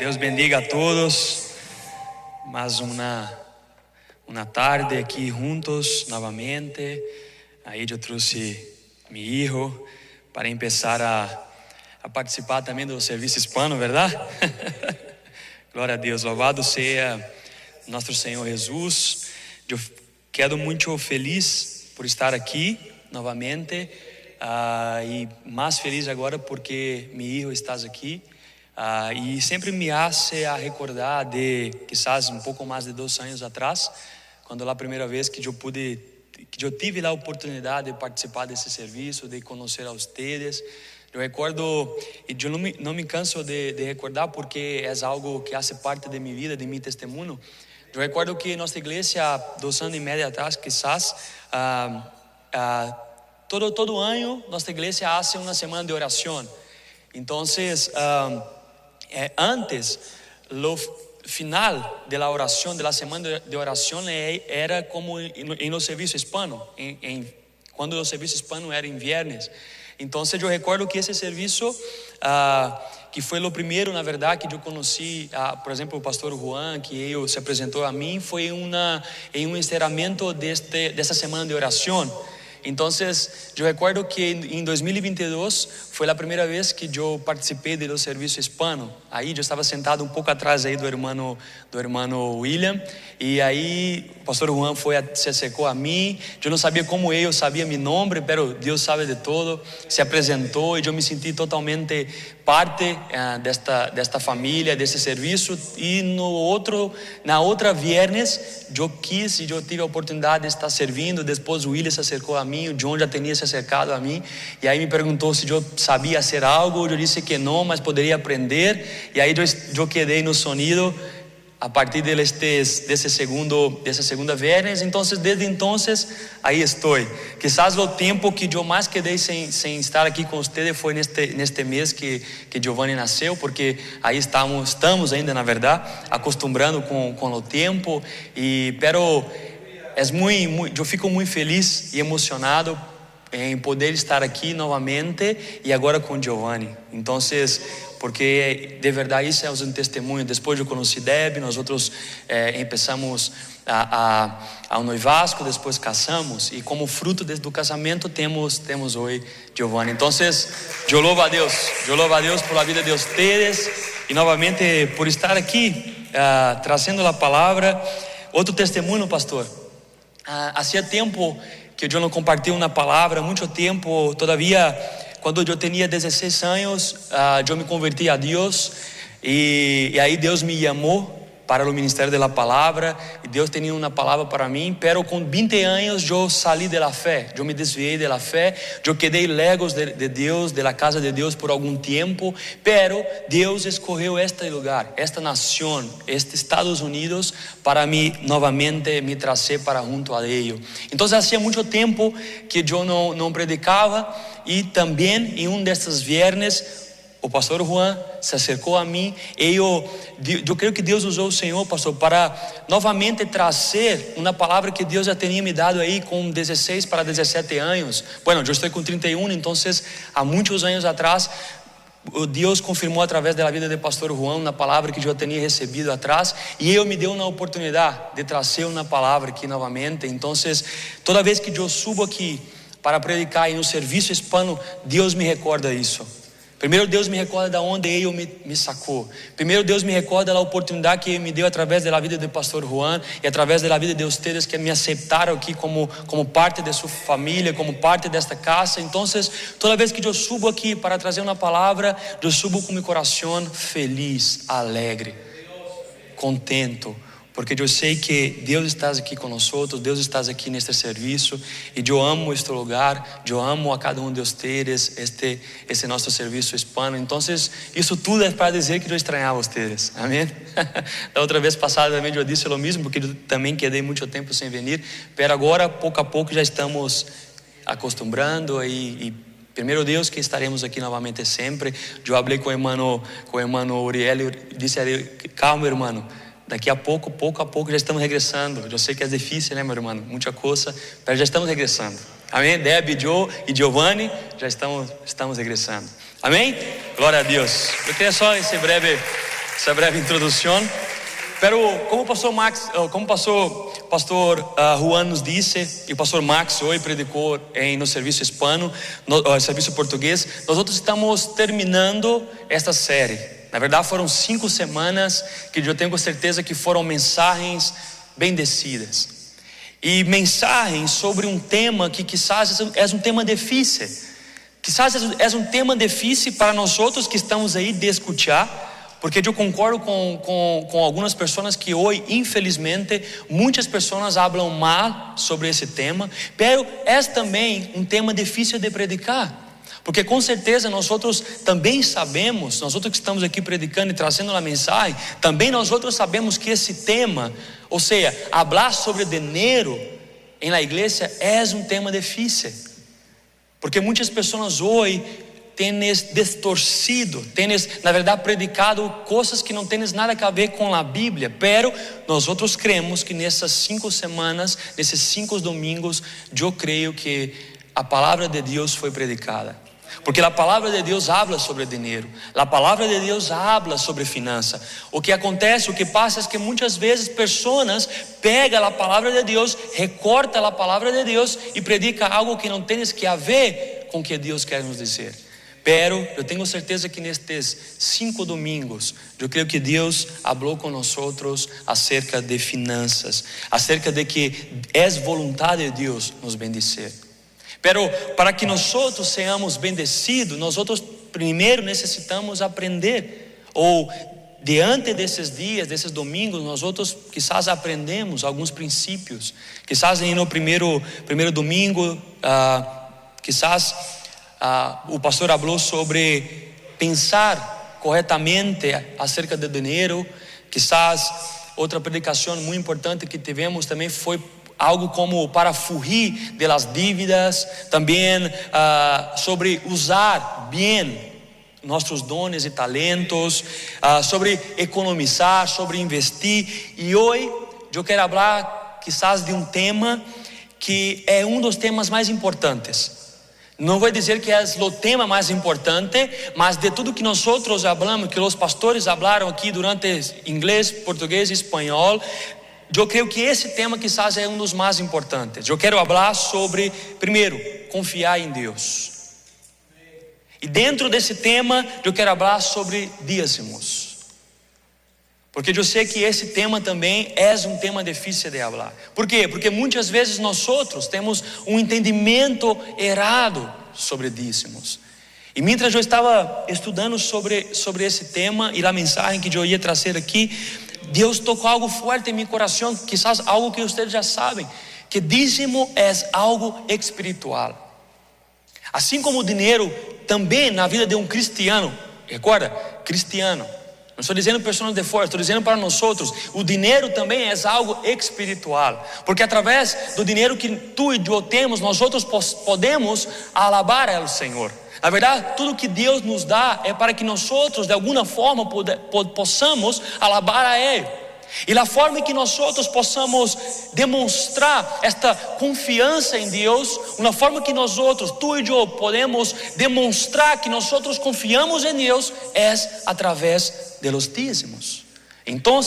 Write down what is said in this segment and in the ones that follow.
Deus bendiga a todos. Mais uma tarde aqui juntos novamente. Aí eu trouxe meu filho para começar a participar também do serviço hispano, verdade? Glória a Deus, louvado seja nosso Senhor Jesus. Eu quero muito feliz por estar aqui novamente e mais feliz agora porque meu filho está aqui. E sempre me hace a recordar de quizás um pouco mais de 2 anos atrás, quando a primeira vez que eu tive a oportunidade de participar desse serviço, de conhecer a vocês. Eu recordo, e eu não me canso de recordar porque é algo que faz parte de minha vida, de meu testemunho. Eu recordo que nossa igreja, 2 anos e meio atrás, quizás, todo ano, nossa igreja faz uma semana de oração. Então, antes, o final da oração, da semana de oração, era como no serviço hispano, quando o serviço hispano era em viernes. Então, eu recordo que esse serviço, que foi o primeiro, na verdade, que eu conheci, por exemplo, o pastor Juan, que ele se apresentou a mim, foi em um encerramento dessa semana de oração. Então, eu recordo que em 2022 foi a primeira vez que eu participei do serviço hispano. Aí eu estava sentado um pouco atrás aí do irmão William, e aí o pastor Juan se acercou a mim. Eu não sabia como eu sabia meu nome, mas Deus sabe de tudo. Se apresentou e eu me senti totalmente parte desta família, desse serviço. E na outra viernes, eu quis e eu tive a oportunidade de estar servindo. Depois o William se acercou a mim, o John já tinha se acercado a mim, e aí me perguntou se eu sabia fazer algo. Eu disse que não, mas poderia aprender. E aí eu quedei no sonido a partir dessa segunda viernes. Então, desde então, aí estou. Quizás o tempo que eu mais quedei sem estar aqui com vocês foi neste mês que Giovanni nasceu, porque aí estamos ainda, na verdade, acostumbrando com o tempo. Pero eu fico muito feliz e emocionado em poder estar aqui novamente e agora com Giovanni. Então, porque de verdade isso é um testemunho. Depois eu conheci Deb, nós outros começamos ao noivasco, depois casamos, e como fruto do casamento temos hoje Giovanni. Então, eu louvo a Deus por a vida de vocês e novamente por estar aqui trazendo a palavra. Outro testemunho, pastor. Hacía tempo que eu não compartilho uma palavra, muito tempo. Todavia, quando eu tinha 16 anos, eu me converti a Deus, e aí Deus me chamou para o ministério da palavra, e Deus tinha uma palavra para mim. Pero com 20 anos eu saí da fé, eu me desviei da fé, eu quedei lejos de Deus, da casa de Deus por algum tempo. Pero Deus escolheu este lugar, esta nação, este Estados Unidos, para novamente me trazer para junto a Ele. Então, hacía muito tempo que eu não predicava, e também em destes viernes o pastor Juan se acercou a mim, e eu creio que Deus usou o Senhor, pastor, para novamente trazer uma palavra que Deus já tinha me dado aí com 16 para 17 anos. Bueno, eu estou com 31, então há muitos anos atrás Deus confirmou através da vida do pastor Juan uma palavra que eu tinha recebido atrás, e ele me deu uma oportunidade de trazer uma palavra aqui novamente. Então, toda vez que eu subo aqui para predicar em um serviço hispano, Deus me recorda isso. Primeiro, Deus me recorda de onde Ele me sacou. Primeiro, Deus me recorda da oportunidade que Ele me deu através da vida do pastor Juan e através da vida de vocês que me aceitaram aqui como parte de sua família, como parte desta casa. Então, toda vez que eu subo aqui para trazer uma palavra, eu subo com meu coração feliz, alegre, contento, porque eu sei que Deus está aqui conosco, Deus está aqui neste serviço, e eu amo este lugar, eu amo a cada um de vocês, este nosso serviço hispano. Então, isso tudo é para dizer que eu estranhava vocês, amém? Da outra vez passada também eu disse o mesmo, porque eu também quedei muito tempo sem vir, mas agora, pouco a pouco, já estamos acostumbrando, e primeiro Deus que estaremos aqui novamente sempre. Eu falei com o irmão Uriel, e disse a ele: calma, irmão, daqui a pouco já estamos regressando. Eu sei que é difícil, né, meu irmão? Muita coisa, mas já estamos regressando. Amém? Deb, Joe e Giovanni, já estamos regressando. Amém? Glória a Deus. Eu queria só esse breve essa breve introdução. Pero como pastor Juan nos disse, e o pastor Max hoje predicou no serviço hispano, no serviço português, nós estamos terminando esta série. Na verdade foram 5 semanas que eu tenho certeza que foram mensagens bendecidas. E mensagens sobre um tema que quizás é um tema difícil. Quizás é um tema difícil para nós outros que estamos aí de escutar. Porque eu concordo com algumas pessoas que hoje, infelizmente, muitas pessoas falam mal sobre esse tema, pero é também um tema difícil de predicar. Porque com certeza nós outros também sabemos, nós outros que estamos aqui predicando e trazendo a mensagem, também nós outros sabemos que esse tema, ou seja, falar sobre dinheiro na igreja é um tema difícil. Porque muitas pessoas hoje tens distorcido, tens na verdade predicado coisas que não têm nada a ver com a Bíblia, pero nós outros cremos que nessas 5 semanas, nesses 5 domingos, eu creio que a palavra de Deus foi predicada. Porque a palavra de Deus habla sobre dinheiro, a palavra de Deus habla sobre finança. O que acontece, o que passa é que muitas vezes pessoas pegam a palavra de Deus, recortam a palavra de Deus e predicam algo que não tem que ver com o que Deus quer nos dizer. Pero eu tenho certeza que nestes 5 domingos, eu creio que Deus falou com nós acerca de finanças, acerca de que é vontade de Deus nos bendizer. Pero para que nós sejamos bendecidos, nós primeiro necessitamos aprender, ou diante desses dias, desses domingos, nós quizás aprendemos alguns princípios. Quizás no primeiro domingo, quizás o pastor falou sobre pensar corretamente acerca do dinheiro. Quizás outra predicação muito importante que tivemos também foi algo como para fugir das dívidas, também sobre usar bem nossos dones e talentos, sobre economizar, sobre investir. E hoje eu quero falar quizás de um tema que é um dos temas mais importantes. Não vou dizer que é o tema mais importante, mas de tudo que nós falamos, que os pastores falaram aqui durante inglês, português e espanhol, eu creio que esse tema quizás é um dos mais importantes. Eu quero falar sobre, primeiro, confiar em Deus. E dentro desse tema, eu quero falar sobre dízimos. Porque eu sei que esse tema também é um tema difícil de falar. Por quê? Porque muitas vezes nós outros temos um entendimento errado sobre dízimos. E mientras eu estava estudando sobre esse tema e a mensagem que eu ia trazer aqui, Deus tocou algo forte em meu coração, quizás algo que vocês já sabem, que dízimo é algo espiritual. Assim como o dinheiro também na vida de um cristiano, recorda? Cristiano. Não estou dizendo pessoas de fora, estou dizendo para nós outros. O dinheiro também é algo espiritual, porque através do dinheiro que tu e eu temos, nós outros podemos alabar ao Senhor. Na verdade, tudo que Deus nos dá é para que nós outros de alguma forma possamos alabar a Ele. E a forma em que nós outros possamos demonstrar esta confiança em Deus, uma forma que nós outros, tu e eu, podemos demonstrar que nós outros confiamos em Deus, é através de los dízimos. Então,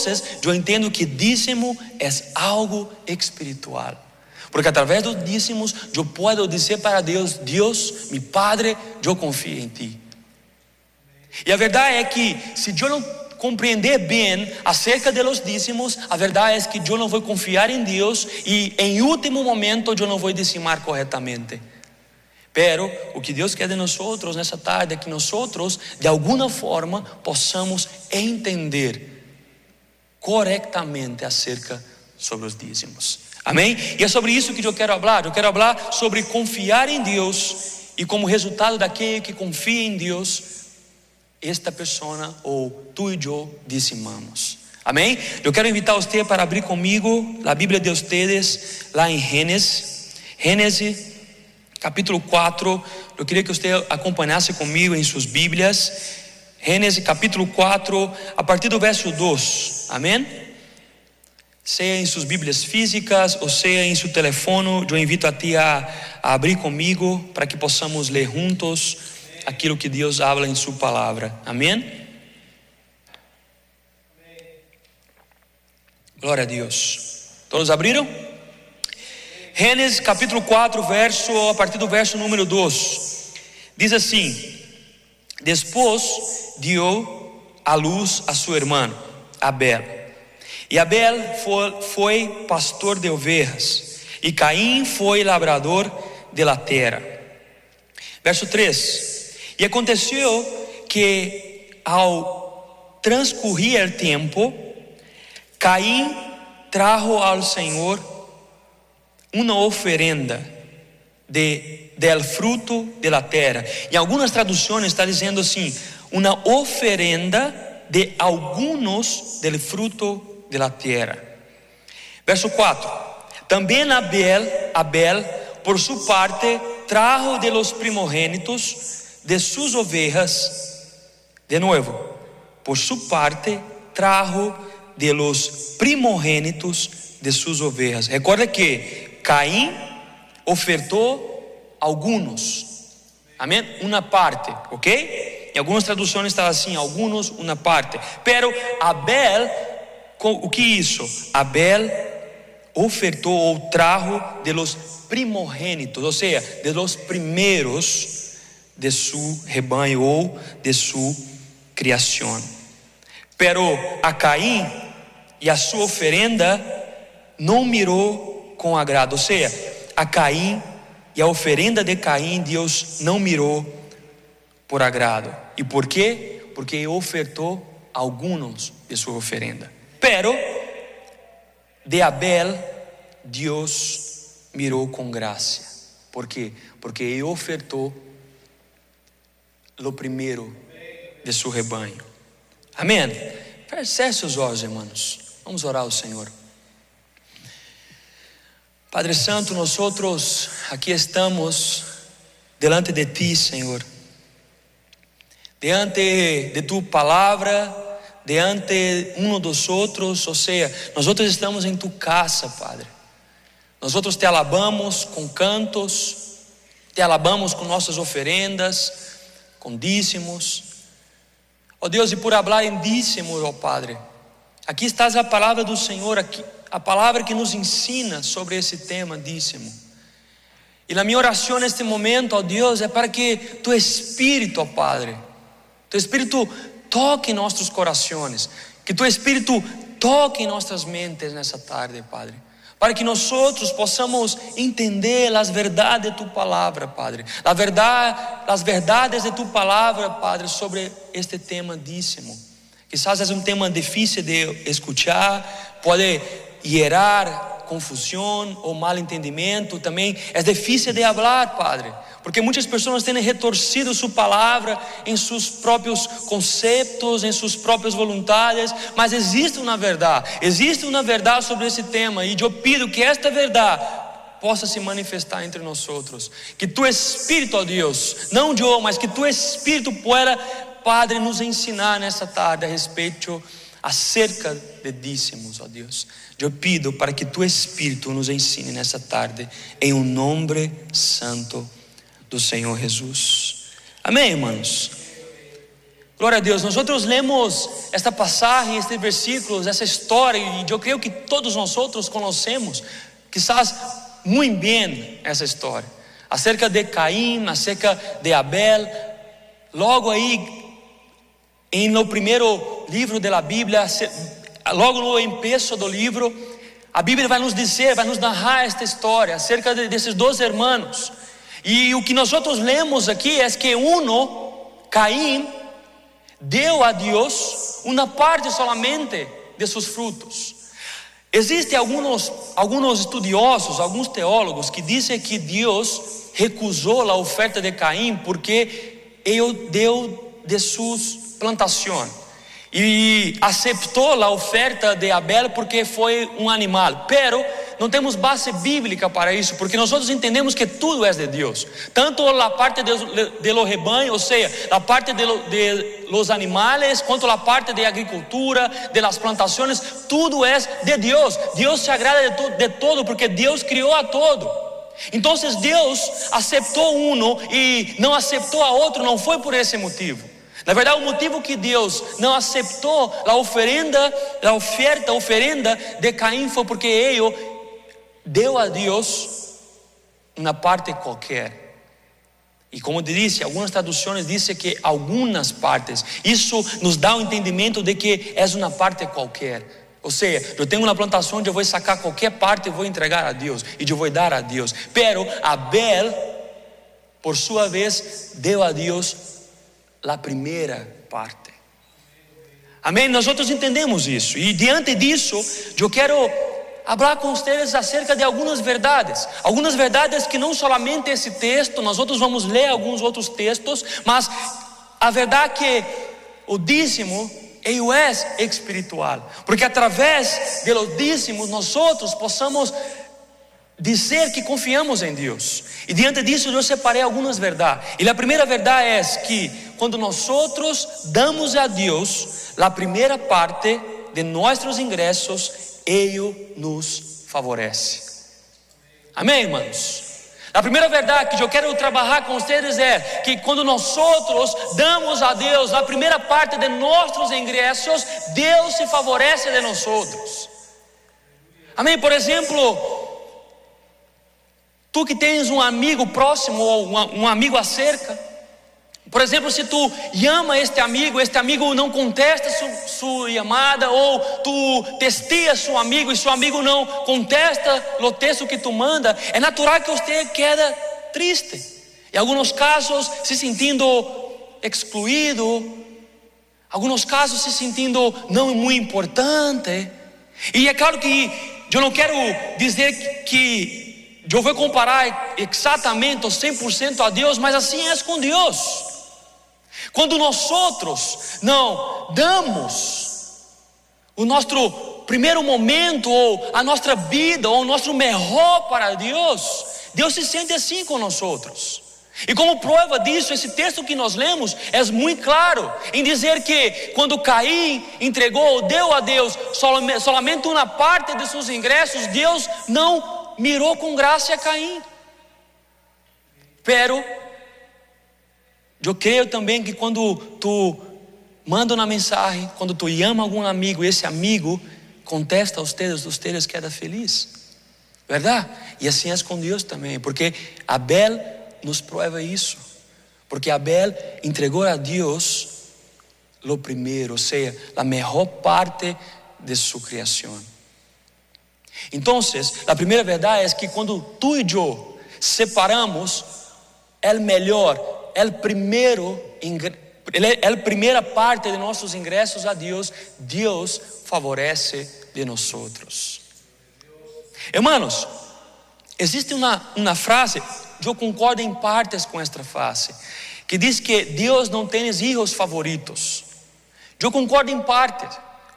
eu entendo que dízimo é algo espiritual. Porque através dos dízimos, eu posso dizer para Deus: Deus, meu Padre, eu confio em Ti. E a verdade é que se eu não compreender bem acerca de los dízimos, a verdade é que eu não vou confiar em Deus e em último momento eu não vou dizimar corretamente. Pero o que Deus quer de nós outros nessa tarde é que nós outros de alguma forma possamos entender corretamente acerca sobre os dízimos. Amém? E é sobre isso que eu quero falar. Eu quero falar sobre confiar em Deus e como resultado daquele que confia em Deus, esta pessoa ou tu e eu dizimamos. Amém? Eu quero invitar você para abrir comigo a Bíblia de vocês lá em Gênesis capítulo 4. Eu queria que você acompanhasse comigo em suas Bíblias. Gênesis capítulo 4, a partir do verso 2. Amém? Seja em suas Bíblias físicas ou seja em seu telefone, eu invito a ti a abrir comigo para que possamos ler juntos aquilo que Deus habla em sua palavra. Amém? Glória a Deus. Todos abriram? Gênesis capítulo 4, a partir do verso número 2. Diz assim: Depois deu à luz a seu irmão Abel. E Abel foi pastor de ovelhas, e Caim foi labrador de la terra. Verso 3: E aconteceu que ao transcorrer o tempo, Caim trajo ao Senhor uma oferenda del fruto de la terra. Em algumas traduções está dizendo assim: uma oferenda de algunos del fruto de la terra. Verso 4: Também Abel, por sua parte, trajo de los primogênitos de sus ovejas. De novo, por sua parte, trajo de los primogênitos de sus ovejas. Recorda que Caim ofertou alguns, amém? Uma parte, ok? Em algumas traduções está assim: alguns, uma parte. Pero Abel, o que isso? Abel ofertou ou trajo de los primogênitos, ou seja, de los primeiros de su rebanho ou de su criação. Pero a Caim e a sua oferenda não mirou com agrado, ou seja, a Caim e a oferenda de Caim, Deus não mirou por agrado. E por quê? Porque ele ofertou alguns de sua oferenda. Pero de Abel, Deus mirou com graça. Por quê? Porque ele ofertou o primeiro de seu rebanho. Amém? Feche seus olhos, irmãos. Vamos orar ao Senhor. Padre Santo, nós aqui estamos delante de Ti, Senhor, diante de Tu palavra, diante um dos outros, ou seja, nós estamos em Tu casa, Padre. Nós Te alabamos com cantos, Te alabamos com nossas oferendas, com dízimos. Ó Deus, e por falar em dízimos, ó Padre, aqui está a palavra do Senhor, aqui a palavra que nos ensina sobre esse tema dízimo. E a minha oração neste momento, ó Deus, é para que Tu Espírito, ó Padre, Tu Espírito toque em nossos corações, que Tu Espírito toque em nossas mentes nessa tarde, Padre, para que nós possamos entender as verdades de Tu palavra, Padre, as verdades de Tu palavra, Padre, sobre este tema dízimo. Quizás é um tema difícil de escuchar, pode gerar confusão ou mal entendimento, também é difícil de falar, Padre, porque muitas pessoas têm retorcido sua palavra em seus próprios conceitos, em suas próprias vontades, mas existe uma verdade sobre esse tema, e eu pido que esta verdade possa se manifestar entre nós outros, que Tu Espírito, ó Deus, não eu, mas que Tu Espírito pueda, Padre, nos ensinar nessa tarde a respeito acerca de dízimos, ó Deus. Eu pido para que Tu Espírito nos ensine nessa tarde, em um nome santo do Senhor Jesus. Amém, irmãos? Glória a Deus. Nós lemos esta passagem, estes versículos, essa história, e eu creio que todos nós conhecemos, quizás muito bem essa história, acerca de Caim, acerca de Abel. Logo aí, no primeiro livro da Bíblia, logo no empeço do livro, a Bíblia vai nos dizer, vai nos narrar esta história acerca desses dois irmãos. E o que nós lemos aqui é que Caim, deu a Deus uma parte solamente de seus frutos. Existem alguns estudiosos, alguns teólogos que dizem que Deus recusou a oferta de Caim porque ele deu de suas plantações, e aceitou a oferta de Abel porque foi um animal. Pero não temos base bíblica para isso, porque nós entendemos que tudo é de Deus, tanto a parte de lo rebanho, ou seja, a parte de los animales, quanto a parte de agricultura, de las plantações, tudo é de Deus. Deus se agrada de todo, porque Deus criou a todo. Então Deus aceitou um e não aceitou a outro, não foi por esse motivo. Na verdade, o motivo que Deus não aceitou a oferenda de Caim foi porque ele deu a Deus uma parte qualquer. E como disse, algumas traduções dizem que algumas partes. Isso nos dá o entendimento de que é uma parte qualquer. Ou seja, eu tenho uma plantação onde eu vou sacar qualquer parte e vou entregar a Deus, e eu vou dar a Deus. Pero Abel, por sua vez, deu a Deus a primeira parte. Amém? Nós outros entendemos isso. E diante disso, eu quero falar com vocês acerca de algumas verdades que não somente esse texto, nós outros vamos ler alguns outros textos, mas a verdade é que o dízimo ele é espiritual, porque através de los dízimos nós outros possamos dizer que confiamos em Deus. E diante disso eu separei algumas verdades. E a primeira verdade é que quando nós outros damos a Deus a primeira parte de nossos ingressos, Ele nos favorece. Amém, irmãos? A primeira verdade que eu quero trabalhar com vocês é que quando nós outros damos a Deus a primeira parte de nossos ingressos, Deus se favorece de nós outros. Amém? Por exemplo, tu que tens um amigo próximo ou um amigo acerca, por exemplo, se tu ama este amigo não contesta sua chamada, ou tu testias seu amigo e seu amigo não contesta o texto que tu manda, é natural que você quede triste. Em alguns casos se sentindo excluído, em alguns casos se sentindo não muito importante. E é claro que eu não quero dizer que eu vou comparar exatamente 100% a Deus, mas assim é com Deus. Quando nós outros não damos o nosso primeiro momento, ou a nossa vida, ou o nosso melhor para Deus, Deus se sente assim com nós outros. E como prova disso, esse texto que nós lemos é muito claro em dizer que quando Caim entregou, deu a Deus somente uma parte de seus ingressos, Deus não mirou com graça a Caim. Pero eu creio também que quando tu manda uma mensagem, quando tu ama algum amigo, e esse amigo contesta os teus queda feliz, verdade? E assim é com Deus também, porque Abel nos prova isso, porque Abel entregou a Deus o primeiro, ou seja, a melhor parte de sua criação. Então, a primeira verdade é que quando tu e eu separamos o melhor, a primeira parte de nossos ingressos a Deus, Deus favorece de nós outros. Hermanos, existe uma frase, eu concordo em partes com esta frase, que diz que Deus não tem filhos favoritos. Eu concordo em parte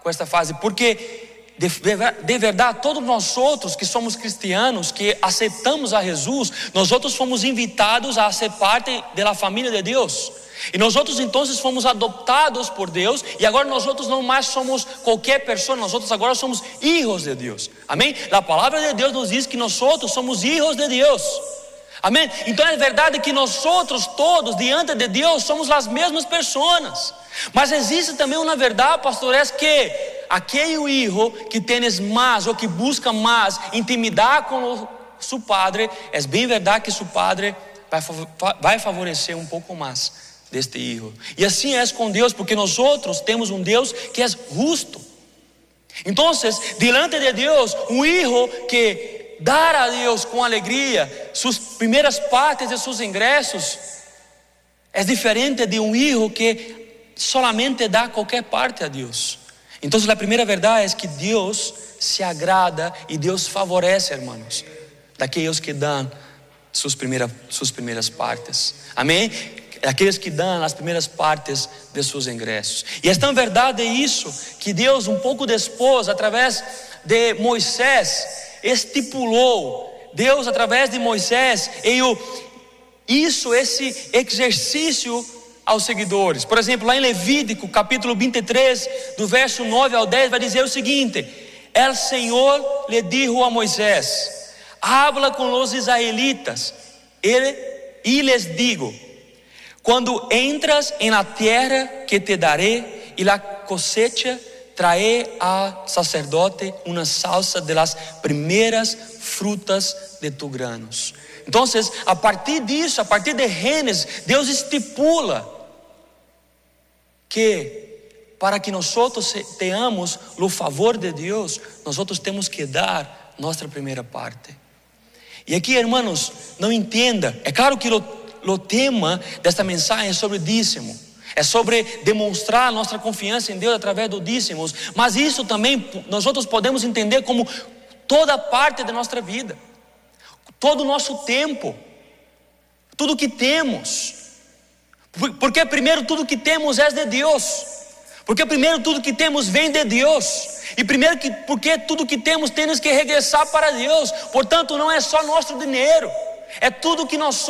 com esta frase, porque de verdade, todos nós outros que somos cristianos, que aceitamos a Jesus, nós outros fomos invitados a ser parte da família de Deus. E nós outros então fomos adoptados por Deus, e agora nós outros não mais somos qualquer pessoa, nós outros agora somos filhos de Deus. Amém? A palavra de Deus nos diz que nós outros somos filhos de Deus. Amém? Então é verdade que nós outros todos diante de Deus somos as mesmas pessoas. Mas existe também uma verdade, pastores, que aquele filho que tens mais, ou que busca mais intimidade com seu padre, é bem verdade que seu padre vai favorecer um pouco mais deste filho. E assim é com Deus, porque nós outros temos um Deus que é justo. Então, diante de Deus, um filho que dar a Deus com alegria suas primeiras partes de seus ingressos é diferente de um filho que solamente dá qualquer parte a Deus. Então a primeira verdade é que Deus se agrada e Deus favorece, irmãos, daqueles que dão suas primeiras partes. Amém? Aqueles que dão as primeiras partes de seus ingressos. E é tão verdade isso que Deus, um pouco depois, através de Moisés, estipulou. Deus, através de Moisés, esse exercício aos seguidores. Por exemplo, lá em Levítico, capítulo 23, do verso 9 ao 10, vai dizer o seguinte: El Senhor lhe dijo a Moisés: habla con los israelitas, y les digo, Quando entras en la tierra que te daré y la cosecha, trae al sacerdote una salsa de las primeras frutas de tus granos. Entonces, a partir disso, a partir de Gênesis, Deus estipula que para que nosotros tenhamos o favor de Deus, nosotros temos que dar nossa primeira parte. E aqui, irmãos, não entenda, é claro que o tema desta mensagem é sobre dízimo, é sobre demonstrar nossa confiança em Deus através do dízimos, mas isso também nós podemos entender como toda parte de nossa vida, todo o nosso tempo, tudo que temos, porque primeiro tudo que temos é de Deus, porque primeiro tudo que temos vem de Deus, e primeiro porque tudo que temos que regressar para Deus. Portanto, não é só nosso dinheiro, é tudo que nós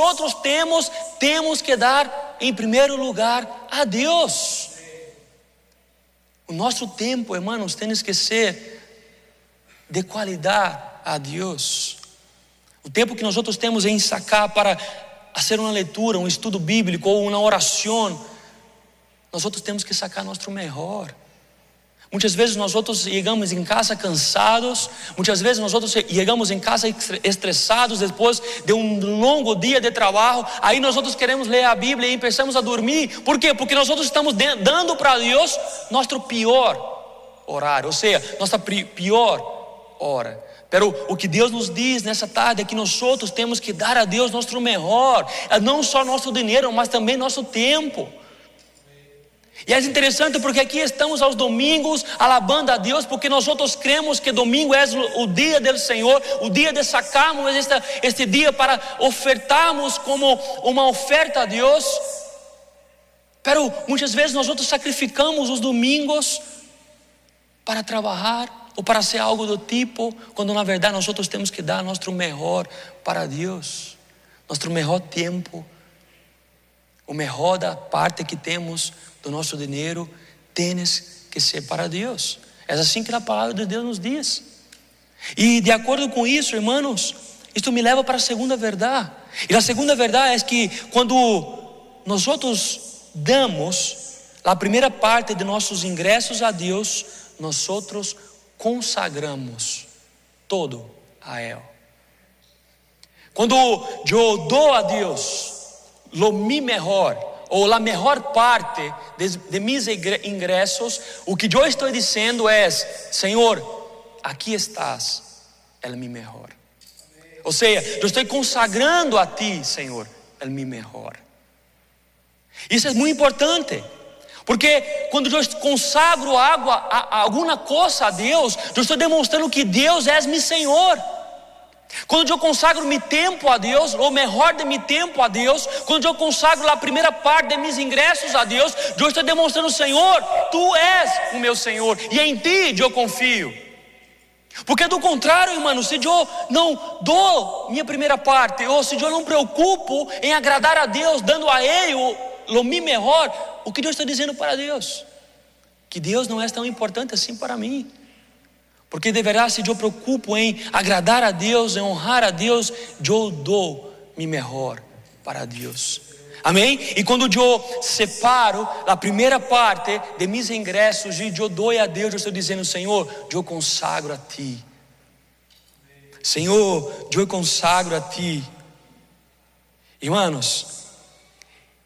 temos que dar em primeiro lugar a Deus. O nosso tempo, irmãos, tem que ser de qualidade a Deus. O tempo que nós temos em sacar para fazer uma leitura, um estudo bíblico ou uma oração, nós temos que sacar nosso melhor. Muitas vezes nós chegamos em casa cansados, muitas vezes nós chegamos em casa estressados depois de um longo dia de trabalho. Aí nós queremos ler a Bíblia e empezamos a dormir. Por quê? Porque nós estamos dando para Deus nosso pior horário, ou seja, nossa pior hora. Pero o que Deus nos diz nessa tarde é que nós temos que dar a Deus nosso melhor, não só nosso dinheiro, mas também nosso tempo. E é interessante porque aqui estamos aos domingos alabando a Deus, porque nós cremos que domingo é o dia do Senhor, o dia de sacarmos este dia para ofertarmos como uma oferta a Deus. Pero muitas vezes nós sacrificamos os domingos para trabalhar ou para ser algo do tipo, quando na verdade nós temos que dar nosso melhor para Deus, nosso melhor tempo, o melhor da parte que temos do nosso dinheiro tem que ser para Deus. É assim que a palavra de Deus nos diz. E de acordo com isso, irmãos, isto me leva para a segunda verdade. E a segunda verdade é que quando nós damos a primeira parte de nossos ingressos a Deus, nós consagramos todo a Ele. Quando eu dou a Deus o meu melhor, ou a melhor parte de meus ingressos, o que eu estou dizendo é: Senhor, aqui estás, é o meu melhor. Ou seja, eu estou consagrando a Ti, Senhor, é o meu melhor. Isso é muito importante, porque quando eu consagro alguma coisa a Deus, eu estou demonstrando que Deus é meu Senhor. Quando eu consagro meu tempo a Deus, o melhor de meu tempo a Deus, quando eu consagro a primeira parte de meus ingressos a Deus, eu estou demonstrando: Senhor, Tu és o meu Senhor, e em Ti eu confio. Porque do contrário, irmão, se eu não dou minha primeira parte, ou se eu não preocupo em agradar a Deus, dando a Ele o meu melhor, o que Deus está dizendo para Deus? Que Deus não é tão importante assim para mim. Porque de verdade, se eu preocupo em agradar a Deus, em honrar a Deus, eu dou meu melhor para Deus. Amém? E quando eu separo a primeira parte de meus ingressos e eu dou a Deus, eu estou dizendo: Senhor, eu consagro a Ti. Senhor, eu consagro a Ti. Irmãos,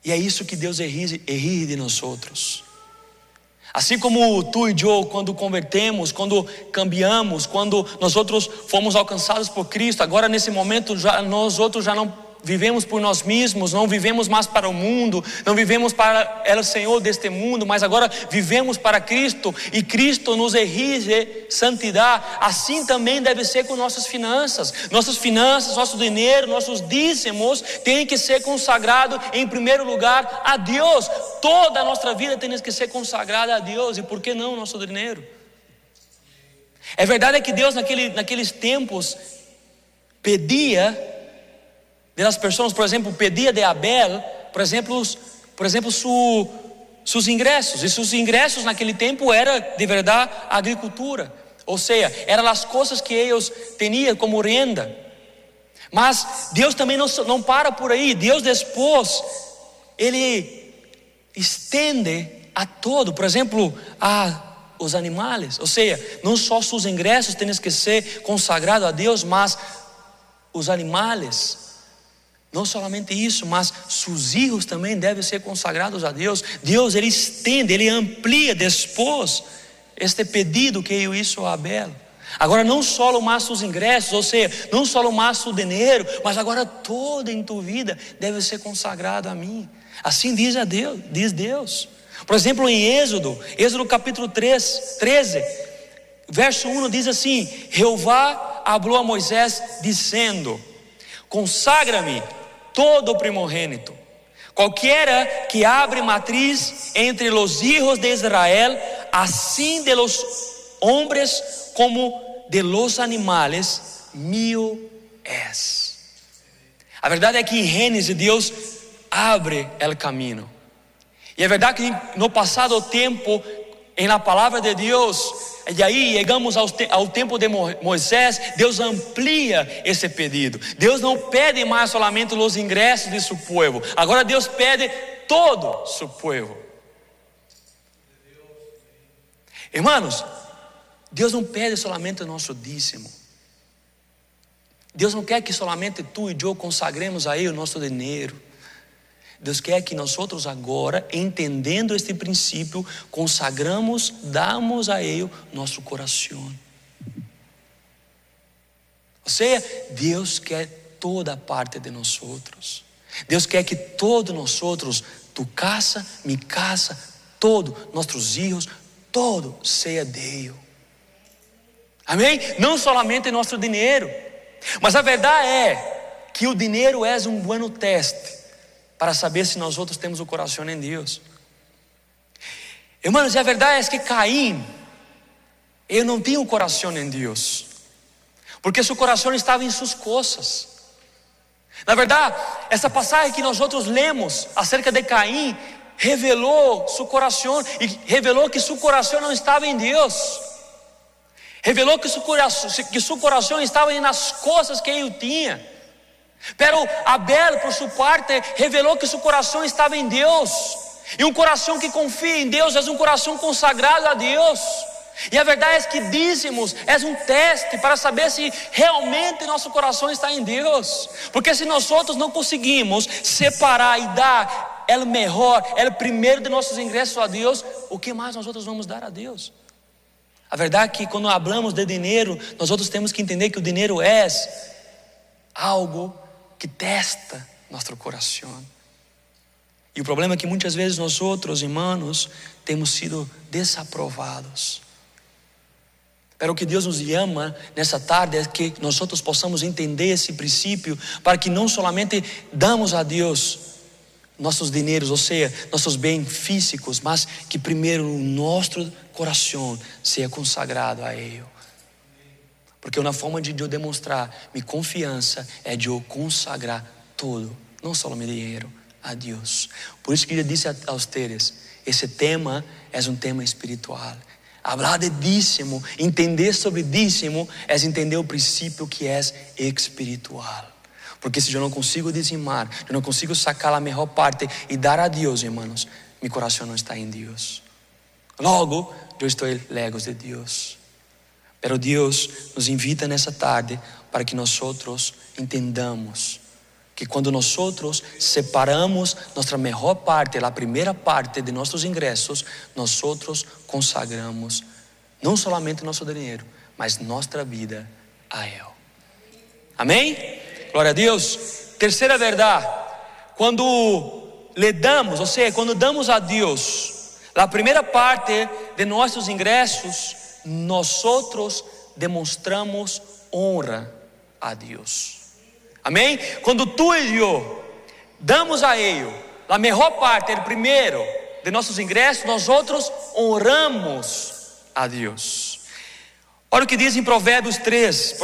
e é isso que Deus exige de nós outros. Assim como tu e eu, quando convertemos, quando cambiamos, quando nós outros fomos alcançados por Cristo, agora nesse momento nós outros já não vivemos por nós mesmos, não vivemos mais para o mundo, não vivemos para o Senhor deste mundo, mas agora vivemos para Cristo, e Cristo nos exige santidade. Assim também deve ser com nossas finanças, nosso dinheiro, nossos dízimos tem que ser consagrado em primeiro lugar a Deus. Toda a nossa vida tem que ser consagrada a Deus, e por que não nosso dinheiro? É verdade que Deus naqueles tempos pedia das pessoas, por exemplo, pedia de Abel, por exemplo, seus ingressos. E seus ingressos naquele tempo era de verdade a agricultura, ou seja, eram as coisas que eles tinham como renda. Mas Deus também não para por aí. Deus depois Ele estende a todo, por exemplo, a os animais, ou seja, não só seus ingressos têm que ser consagrados a Deus, mas os animais, não somente isso, mas seus filhos também devem ser consagrados a Deus. Deus, Ele estende, Ele amplia depois este pedido que eu hizo a Abel. Agora não só mais os ingressos, ou seja, não só mais o dinheiro, mas agora todo em tua vida deve ser consagrado a mim. Assim diz Deus. Por exemplo, em Êxodo capítulo 13, verso 1 diz assim: Jeová falou a Moisés dizendo: consagra-me todo o primogênito, qualquer que abre matriz entre os hijos de Israel, assim de los hombres como de los animales, mío es. A verdade é que em Gênesis Deus abre o caminho. E é verdade que no passado tempo, na palavra de Deus, e aí chegamos ao tempo de Moisés, Deus amplia esse pedido. Deus não pede mais solamente os ingressos de seu povo, agora Deus pede todo seu povo. Irmãos, Deus não pede solamente o nosso dízimo. Deus não quer que solamente tu e eu consagremos a Ele o nosso dinheiro. Deus quer que nós outros agora, entendendo este princípio, consagramos, damos a Ele nosso coração. Ou seja, Deus quer toda parte de nós outros. Deus quer que todos nós outros, tu casa, minha casa, todos nossos filhos, todo seja dele. Amém? Não somente nosso dinheiro, mas a verdade é que o dinheiro é um bom teste para saber se nós outros temos o coração em Deus. Irmãos, e a verdade é que Caim, ele não tinha o coração em Deus, porque seu coração estava em suas coisas. Na verdade, essa passagem que nós outros lemos acerca de Caim revelou seu coração, e revelou que seu coração não estava em Deus. Revelou que seu coração estava nas coisas que ele tinha. Pero Abel, por sua parte, revelou que seu coração estava em Deus. E um coração que confia em Deus é um coração consagrado a Deus. E a verdade é que dízimos é um teste para saber se realmente nosso coração está em Deus. Porque se nós outros não conseguimos separar e dar o melhor, o primeiro de nossos ingressos a Deus, o que mais nós outros vamos dar a Deus? A verdade é que quando falamos de dinheiro, nós outros temos que entender que o dinheiro é algo que testa nosso coração. E o problema é que muitas vezes nós outros, irmãos, temos sido desaprovados. Pero o que Deus nos chama nessa tarde é que nós outros possamos entender esse princípio, para que não somente damos a Deus nossos dinheiros, ou seja, nossos bens físicos, mas que primeiro o nosso coração seja consagrado a Ele. Porque uma forma de eu demonstrar minha confiança é de eu consagrar tudo, não só o meu dinheiro, a Deus. Por isso que ele disse a ustedes, esse tema é um tema espiritual. Falar de dízimo, entender sobre dízimo, é entender o princípio que é espiritual. Porque se eu não consigo dizimar, eu não consigo sacar a melhor parte e dar a Deus, irmãos, meu coração não está em Deus. Logo, eu estou lejos de Deus. Pero Deus nos invita nessa tarde para que nós outros entendamos que quando nós outros separamos nossa melhor parte, a primeira parte de nossos ingressos, nós outros consagramos não somente nosso dinheiro, mas nossa vida a Ele. Amém? Glória a Deus. Terceira verdade, quando lhe damos, ou seja, quando damos a Deus a primeira parte de nossos ingressos, nós outros demonstramos honra a Deus. Amém? Quando tu e eu damos a Ele a melhor parte, o primeiro de nossos ingressos, nós outros honramos a Deus. Olha o que diz em Provérbios 3,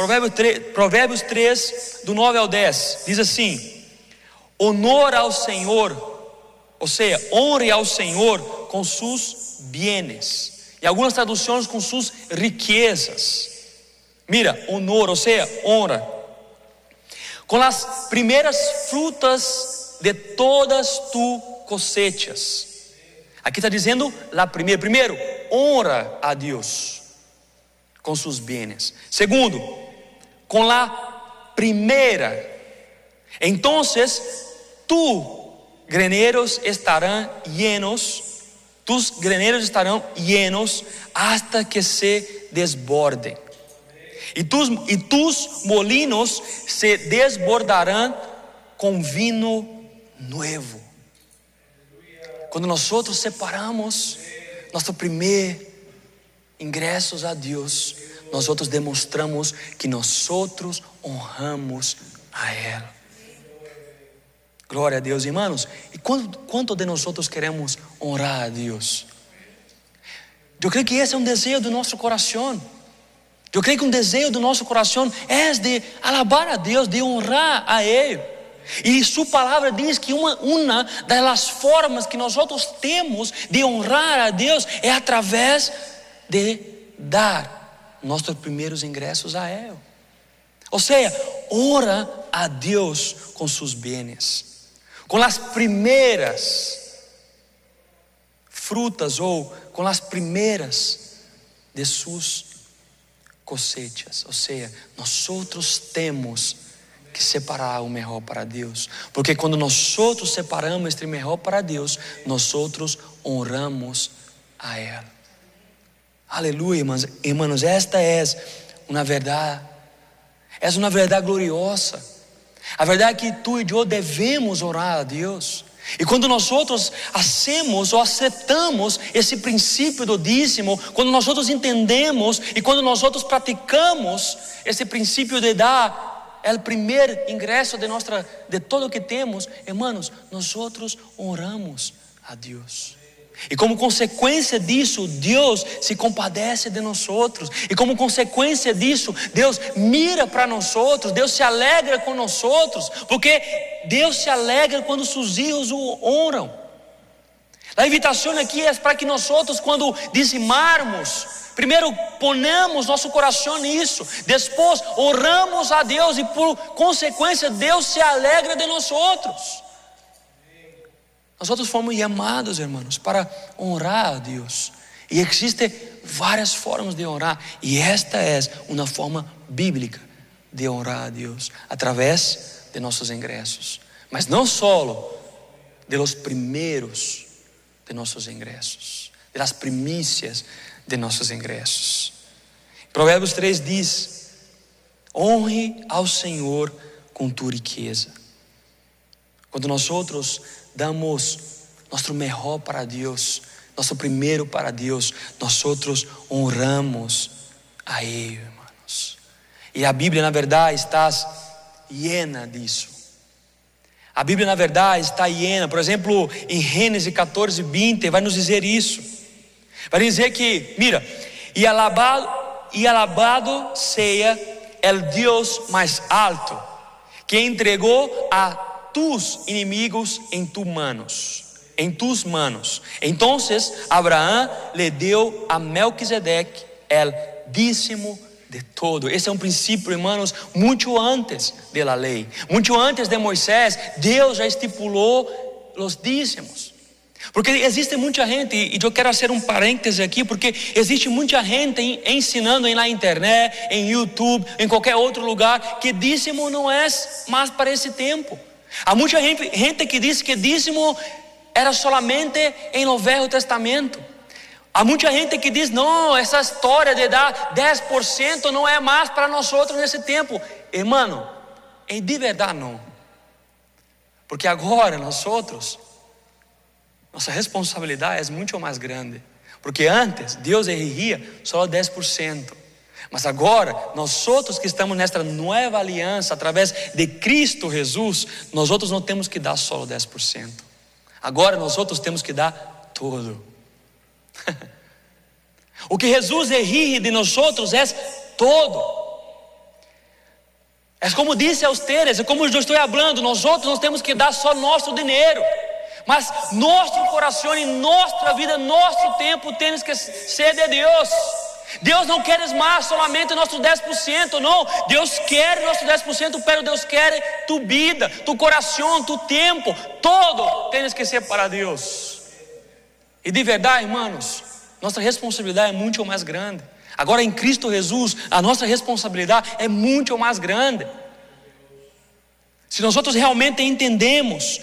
do 9 ao 10, diz assim: honor ao Senhor, ou seja, honre ao Senhor com seus bienes, e algumas traduções com suas riquezas. Mira, honor, ou seja, honra, com as primeiras frutas de todas tus cosechas. Aqui está dizendo primeiro, honra a Deus com seus bens. Segundo, com la primera. Entonces, tus graneros estarão llenos hasta que se desbordem. E tus molinos se desbordarão com vino nuevo. Quando nós separamos nosso primeiro ingressos a Deus, nós demonstramos que nós honramos a Ele. Glória a Deus, irmãos. E quanto de nós queremos honrar a Deus? Eu creio que esse é um desejo do nosso coração. Eu creio que um desejo do nosso coração é de alabar a Deus, de honrar a Ele. E sua palavra diz que uma das formas que nós temos de honrar a Deus é através de dar nossos primeiros ingressos a Ele. Ou seja, ora a Deus com seus bens, com as primeiras frutas ou com as primeiras de suas cosechas. Ou seja, nós temos que separar o melhor para Deus, porque quando nós separamos este melhor para Deus, nós honramos a Ele. Aleluia, irmãos, esta é uma verdade, gloriosa. A verdade é que tu e eu devemos orar a Deus. E quando nós hacemos ou aceitamos esse princípio do dízimo, quando nós entendemos e quando nós praticamos esse princípio de dar é o primeiro ingresso de todo o que temos, irmãos, nós honramos a Deus. E como consequência disso, Deus se compadece de nós. E como consequência disso, Deus mira para nós, Deus se alegra com nós, porque Deus se alegra quando seus filhos o honram. A invitação aqui é para que nós, quando dizimarmos, primeiro ponemos nosso coração nisso, depois honramos a Deus e por consequência Deus se alegra de nós. Nós fomos chamados, irmãos, para honrar a Deus. E existem várias formas de honrar, e esta é uma forma bíblica de honrar a Deus, através de nossos ingressos. Mas não só de los primeiros de nossos ingressos, de las primícias de nossos ingressos. Provérbios 3 diz: honre ao Senhor com tua riqueza. Quando nós damos nosso melhor para Deus, nosso primeiro para Deus, nós honramos a Ele, irmãos. E a Bíblia, na verdade, está llena disso. A Bíblia, na verdade, está llena. Por exemplo, em Gênesis 14:20 vai nos dizer isso. Vai dizer que, mira, e alabado seja el Deus mais alto, que entregou a tus inimigos em tus manos. Entonces Abraão le deu a Melquisedeque el dízimo de todo. Esse é um princípio, irmãos, muito antes da lei, muito antes de Moisés. Deus já estipulou os dízimos. Porque existe muita gente, e eu quero fazer um parêntese aqui, porque existe muita gente ensinando na internet, em YouTube, em qualquer outro lugar, que dízimo não é mais para esse tempo. Há muita gente que diz que dízimo era solamente em no Velho Testamento. Há muita gente que diz: não, essa história de dar 10% não é mais para nós nesse tempo. Irmão, de verdade não. Porque agora nossa responsabilidade é muito mais grande. Porque antes Deus exigia só 10%. Mas agora, nós que estamos nesta nova aliança, através de Cristo Jesus, nós não temos que dar só 10%. Agora nós temos que dar todo. O que Jesus exige de nós é todo. É como disse a ustedes, é como eu estou falando, nós temos que dar só nosso dinheiro. Mas nosso coração e nossa vida, nosso tempo tem que ser de Deus. Deus não quer mais solamente nosso 10%, não. Deus quer nosso 10%, pero Deus quer tu vida, tu coração, tu tempo. Todo tens que ser para Deus. E de verdade, irmãos, nossa responsabilidade é muito mais grande. Agora em Cristo Jesus, a nossa responsabilidade é muito mais grande. Se nós realmente entendemos,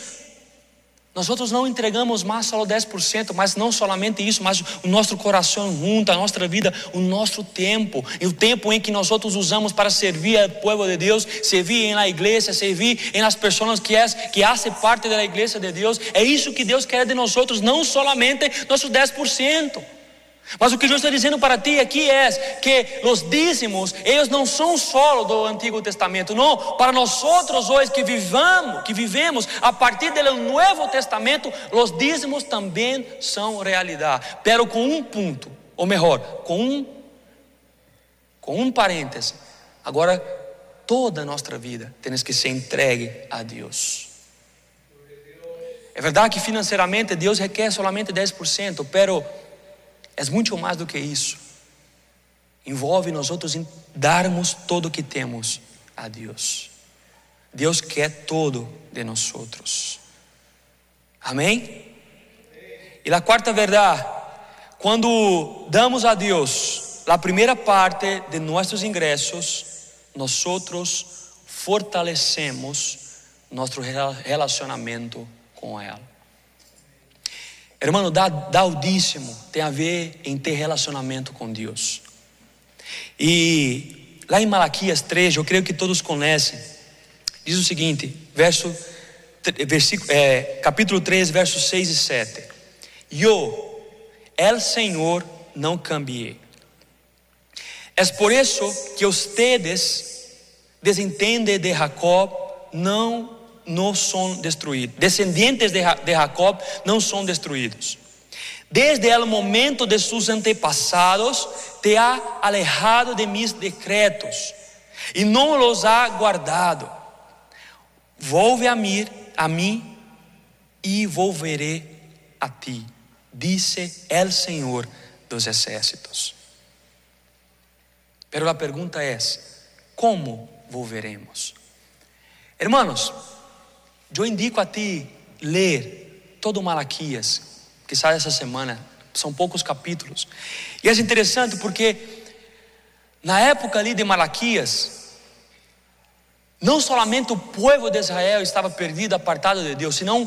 nós não entregamos mais só 10%, mas não somente isso, mas o nosso coração junto, a nossa vida, o nosso tempo, e o tempo em que nós usamos para servir ao povo de Deus, servir na igreja, servir nas pessoas que fazem parte da igreja de Deus. É isso que Deus quer de nós, não somente nossos 10%. Mas o que eu estou dizendo para ti aqui é que os dízimos, eles não são só do Antigo Testamento, não. Para nós hoje que vivemos a partir do Novo Testamento, os dízimos também são realidade, pero com um ponto, ou melhor, com um parêntese. Agora, toda a nossa vida tem que ser entregue a Deus. É verdade que financeiramente Deus requer somente 10%, pero é muito mais do que isso. Envolve nós em darmos todo o que temos a Deus. Deus quer todo de nós. Amém? E a quarta verdade, quando damos a Deus a primeira parte de nossos ingressos, nós fortalecemos nosso relacionamento com Ele. Irmão, dar o dízimo tem a ver em ter relacionamento com Deus. E lá em Malaquias 3, eu creio que todos conhecem, diz o seguinte, capítulo 3, versos 6 e 7. Eu, el Senhor, não cambiei. É por isso que ustedes, descendentes de Jacob, não são destruídos. Descendientes de Jacob não são destruídos. Desde o momento de seus antepassados, te ha alejado de mis decretos e não los ha guardado. Volve a mim e volveré a ti, disse el Senhor dos exércitos. Pero a pergunta é: como volveremos? Hermanos, eu indico a ti ler todo Malaquias, que sai essa semana. São poucos capítulos. E é interessante porque na época ali de Malaquias, não somente o povo de Israel estava perdido, apartado de Deus, senão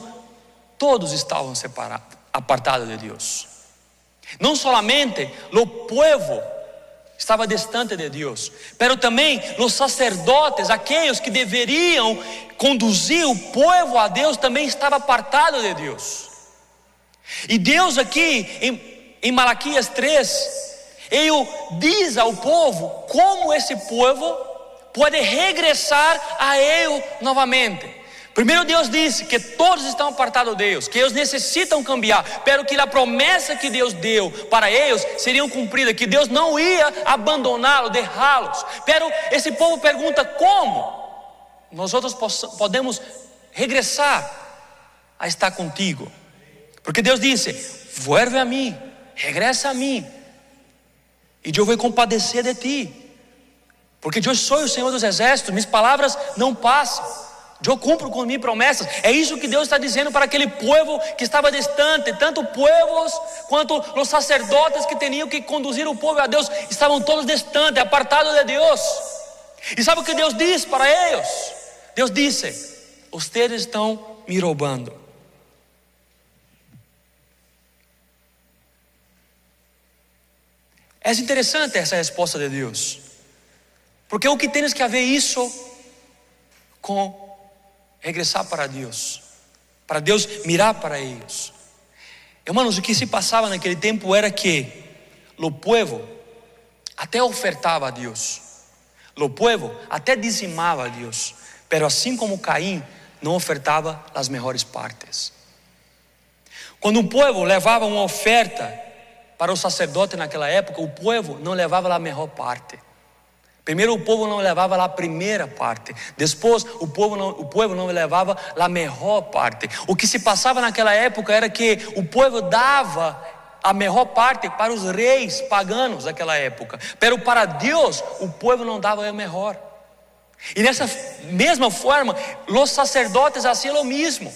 todos estavam separados, apartados de Deus. Não somente o povo estava distante de Deus, pero também os sacerdotes, aqueles que deveriam conduzir o povo a Deus, também estavam apartados de Deus. E Deus aqui em Malaquias 3, Ele diz ao povo como esse povo pode regressar a Ele novamente. Primeiro Deus disse que todos estão apartados de Deus, que eles necessitam cambiar, pero que a promessa que Deus deu para eles seria cumprida, que Deus não ia abandoná-los, deixá-los. Pero esse povo pergunta: como nós podemos regressar a estar contigo? Porque Deus disse: vuelve a mim, regressa a mim, e eu vou compadecer de ti, porque eu sou o Senhor dos exércitos, minhas palavras não passam. Eu cumpro com minhas promessas. É isso que Deus está dizendo para aquele povo que estava distante. Tanto povos quanto os sacerdotes que tinham que conduzir o povo a Deus estavam todos distantes, apartados de Deus. E sabe o que Deus diz para eles? Deus disse: vocês estão me roubando. É interessante essa resposta de Deus, porque o que tens que haver isso com regressar para Deus mirar para eles. Irmãos, o que se passava naquele tempo era que o povo até ofertava a Deus, o povo até dizimava a Deus, pero assim como Caim não ofertava as melhores partes. Quando um povo levava uma oferta para o sacerdote naquela época, o povo não levava a melhor parte. Primeiro o povo não levava a primeira parte, depois o povo não levava a melhor parte. O que se passava naquela época era que o povo dava a melhor parte para os reis paganos daquela época, pero para Deus o povo não dava o melhor. E nessa mesma forma, os sacerdotes faziam o mesmo.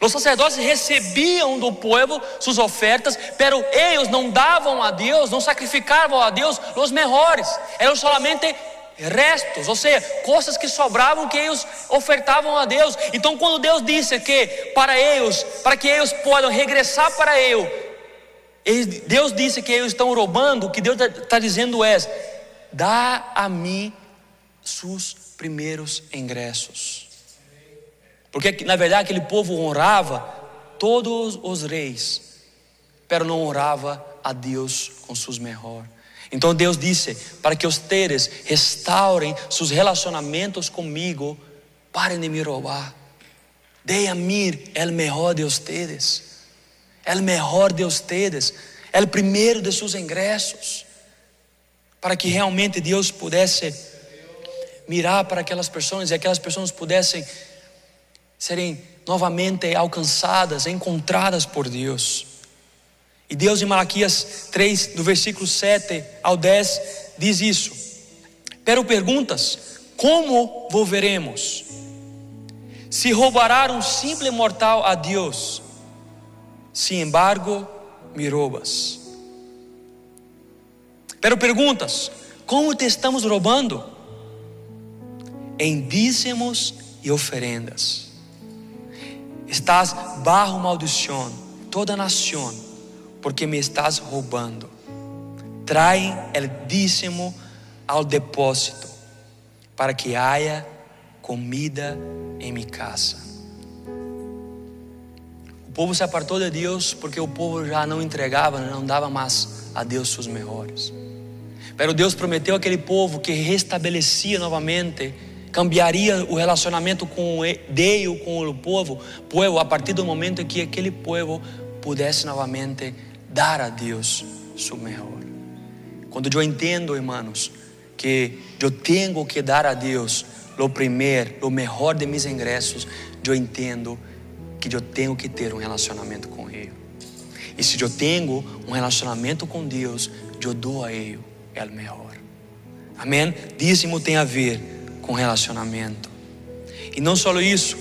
Os sacerdotes recebiam do povo suas ofertas, pero eles não davam a Deus, não sacrificavam a Deus os melhores, eram somente restos, ou seja, coisas que sobravam que eles ofertavam a Deus. Então quando Deus disse que para que eles possam regressar para Ele, Deus disse que eles estão roubando, o que Deus está dizendo é: dá a mim seus primeiros ingressos. Porque na verdade aquele povo honrava todos os reis, pero não honrava a Deus com seus melhores. Então Deus disse: para que vocês restaurem seus relacionamentos comigo, parem de me roubar. Dê a mim o melhor de vocês, o melhor de vocês, o primeiro de seus ingressos, para que realmente Deus pudesse mirar para aquelas pessoas e aquelas pessoas pudessem serem novamente alcançadas, encontradas por Deus. E Deus em Malaquias 3, do versículo 7 ao 10, diz isso: pero perguntas, como volveremos? Se roubará um simples mortal a Deus, sin embargo me roubas. Pero perguntas, como te estamos roubando? Em dízimos e oferendas. Estás bajo maldição, toda nação, porque me estás roubando. Traem el dízimo ao depósito, para que haya comida em minha casa. O povo se apartou de Deus porque o povo já não entregava, não dava mais a Deus seus melhores. Pero Deus prometeu àquele povo que restabelecia novamente, cambiaria o relacionamento dele com o povo a partir do momento em que aquele povo pudesse novamente dar a Deus seu melhor. Quando eu entendo, irmãos, que eu tenho que dar a Deus o primeiro, o melhor de meus ingressos, eu entendo que eu tenho que ter um relacionamento com Ele. E se eu tenho um relacionamento com Deus, eu dou a Ele o melhor. Amém? Dízimo tem a ver com relacionamento. E não só isso,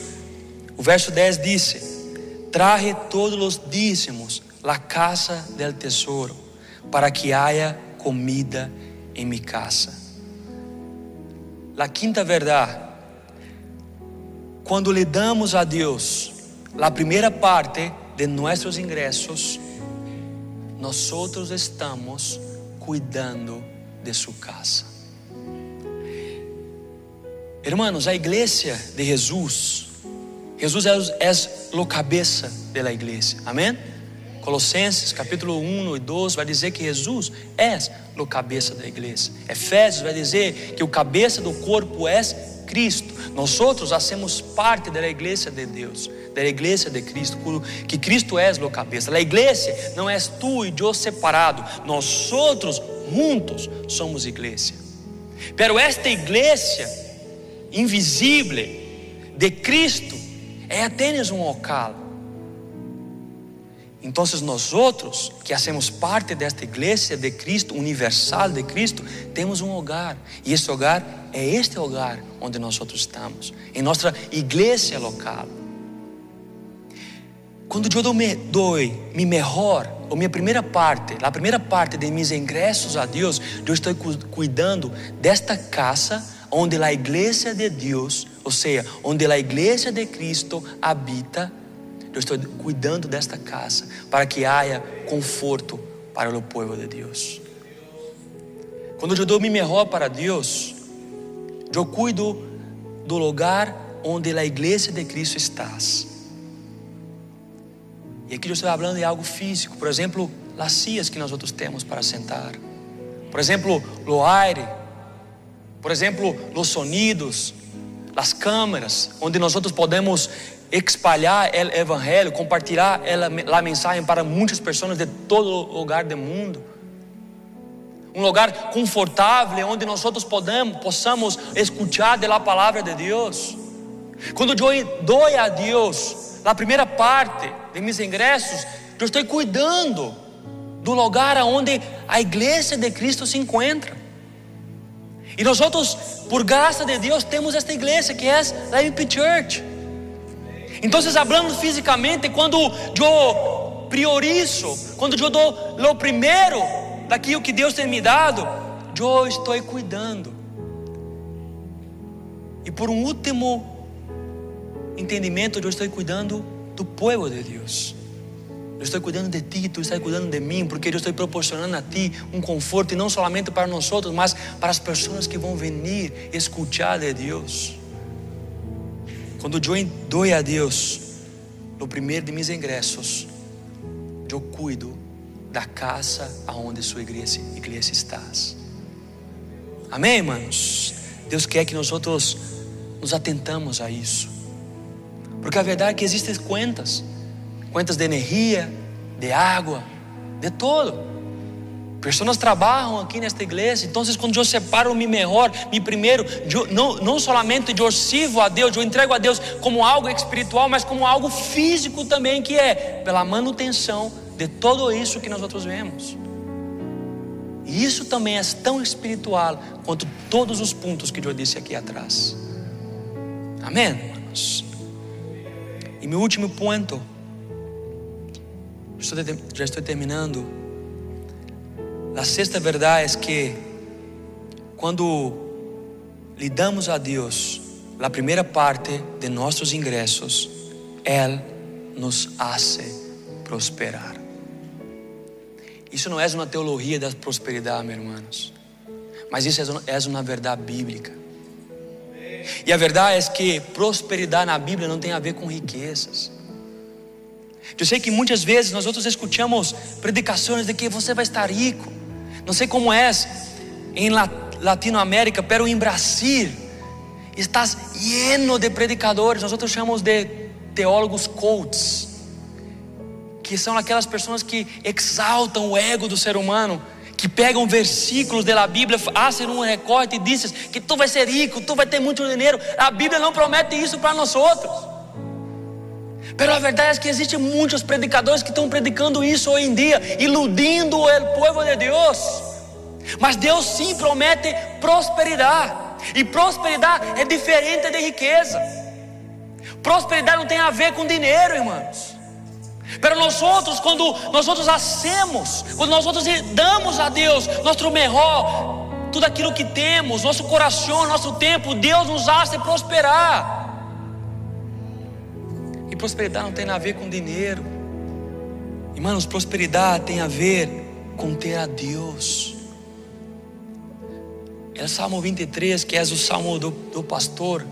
o verso 10 diz: traje todos os dízimos la casa del tesouro, para que haya comida em minha casa. La quinta verdade: quando lhe damos a Deus a primeira parte de nossos ingressos, nós estamos cuidando de sua casa. Hermanos, a igreja de Jesus é o cabeça da igreja, amém? Colossenses capítulo 1 e 2 vai dizer que Jesus é o cabeça da igreja. Efésios vai dizer que o cabeça do corpo é Cristo. Nós hacemos parte da igreja de Deus, da igreja de Cristo, que Cristo é o cabeça. A igreja não és tu e eu separado, nós juntos somos igreja. Pero esta igreja invisível de Cristo é apenas um local. Então nós que hacemos parte desta igreja de Cristo, universal de Cristo, temos um lugar. E este lugar é este lugar onde nós estamos, em nossa igreja local. Quando eu dou minha melhor, ou minha primeira parte, a primeira parte de meus ingressos a Deus, eu estou cuidando desta casa onde a igreja de Deus, ou seja, onde a igreja de Cristo habita. Eu estou cuidando desta casa para que haja conforto para o povo de Deus. Quando eu dou minha melhor para Deus, eu cuido do lugar onde a igreja de Cristo está. E aqui eu estou falando de algo físico, por exemplo, as sillas que nós temos para sentar, por exemplo, o aire, por exemplo, os sonidos, as câmeras, onde nós podemos espalhar o evangelho, compartilhar a mensagem para muitas pessoas de todo lugar do mundo. Um lugar confortável onde nós possamos escutar da palavra de Deus. Quando eu dou a Deus a primeira parte de meus ingressos, eu estou cuidando do lugar onde a igreja de Cristo se encontra. E nós, por graça de Deus, temos esta igreja que é a MP Church. Então, hablando fisicamente, quando eu priorizo, quando eu dou o primeiro daquilo que Deus tem me dado, eu estou cuidando. E por último entendimento, eu estou cuidando do povo de Deus. Eu estou cuidando de ti, tu estás cuidando de mim, porque eu estou proporcionando a ti conforto, e não somente para nós outros, mas para as pessoas que vão venir escutar de Deus. Quando eu dou a Deus o primeiro de meus ingressos, eu cuido da casa aonde sua igreja está. Amém, irmãos? Deus quer que nós outros nos atentamos a isso, porque a verdade é que existem contas de energia, de água, de todo. Pessoas trabalham aqui nesta igreja. Então, quando eu separo me melhor, me primeiro, não somente eu sirvo a Deus, eu entrego a Deus como algo espiritual, mas como algo físico também, que é pela manutenção de tudo isso que nós outros vemos. E isso também é tão espiritual quanto todos os pontos que eu disse aqui atrás. Amém, irmãos? E meu último ponto, já estou terminando. A sexta verdade é que quando lhe damos a Deus a primeira parte de nossos ingressos, Ele nos hace prosperar. Isso não é uma teologia da prosperidade, meus irmãos, mas isso é uma verdade bíblica. E a verdade é que prosperidade na Bíblia não tem a ver com riquezas. Eu sei que muitas vezes nós outros escutamos predicações de que você vai estar rico. Não sei como é em Latinoamérica, pero em Brasil estás lleno de predicadores. Nós outros chamamos de teólogos coaches, que são aquelas pessoas que exaltam o ego do ser humano, que pegam versículos da Bíblia, fazem recorte e dizem que tu vai ser rico, tu vai ter muito dinheiro. A Bíblia não promete isso para nós outros. Pero a verdade é que existem muitos predicadores que estão predicando isso hoje em dia, iludindo o povo de Deus. Mas Deus sim promete prosperidade, e prosperidade é diferente de riqueza. Prosperidade não tem a ver com dinheiro, irmãos. Pero nós outros, quando nós outros hacemos, quando nós outros damos a Deus nosso melhor, tudo aquilo que temos, nosso coração, nosso tempo, Deus nos hace prosperar. E prosperidade não tem a ver com dinheiro, irmãos. Prosperidade tem a ver com ter a Deus. É o Salmo 23, que é o Salmo do pastor.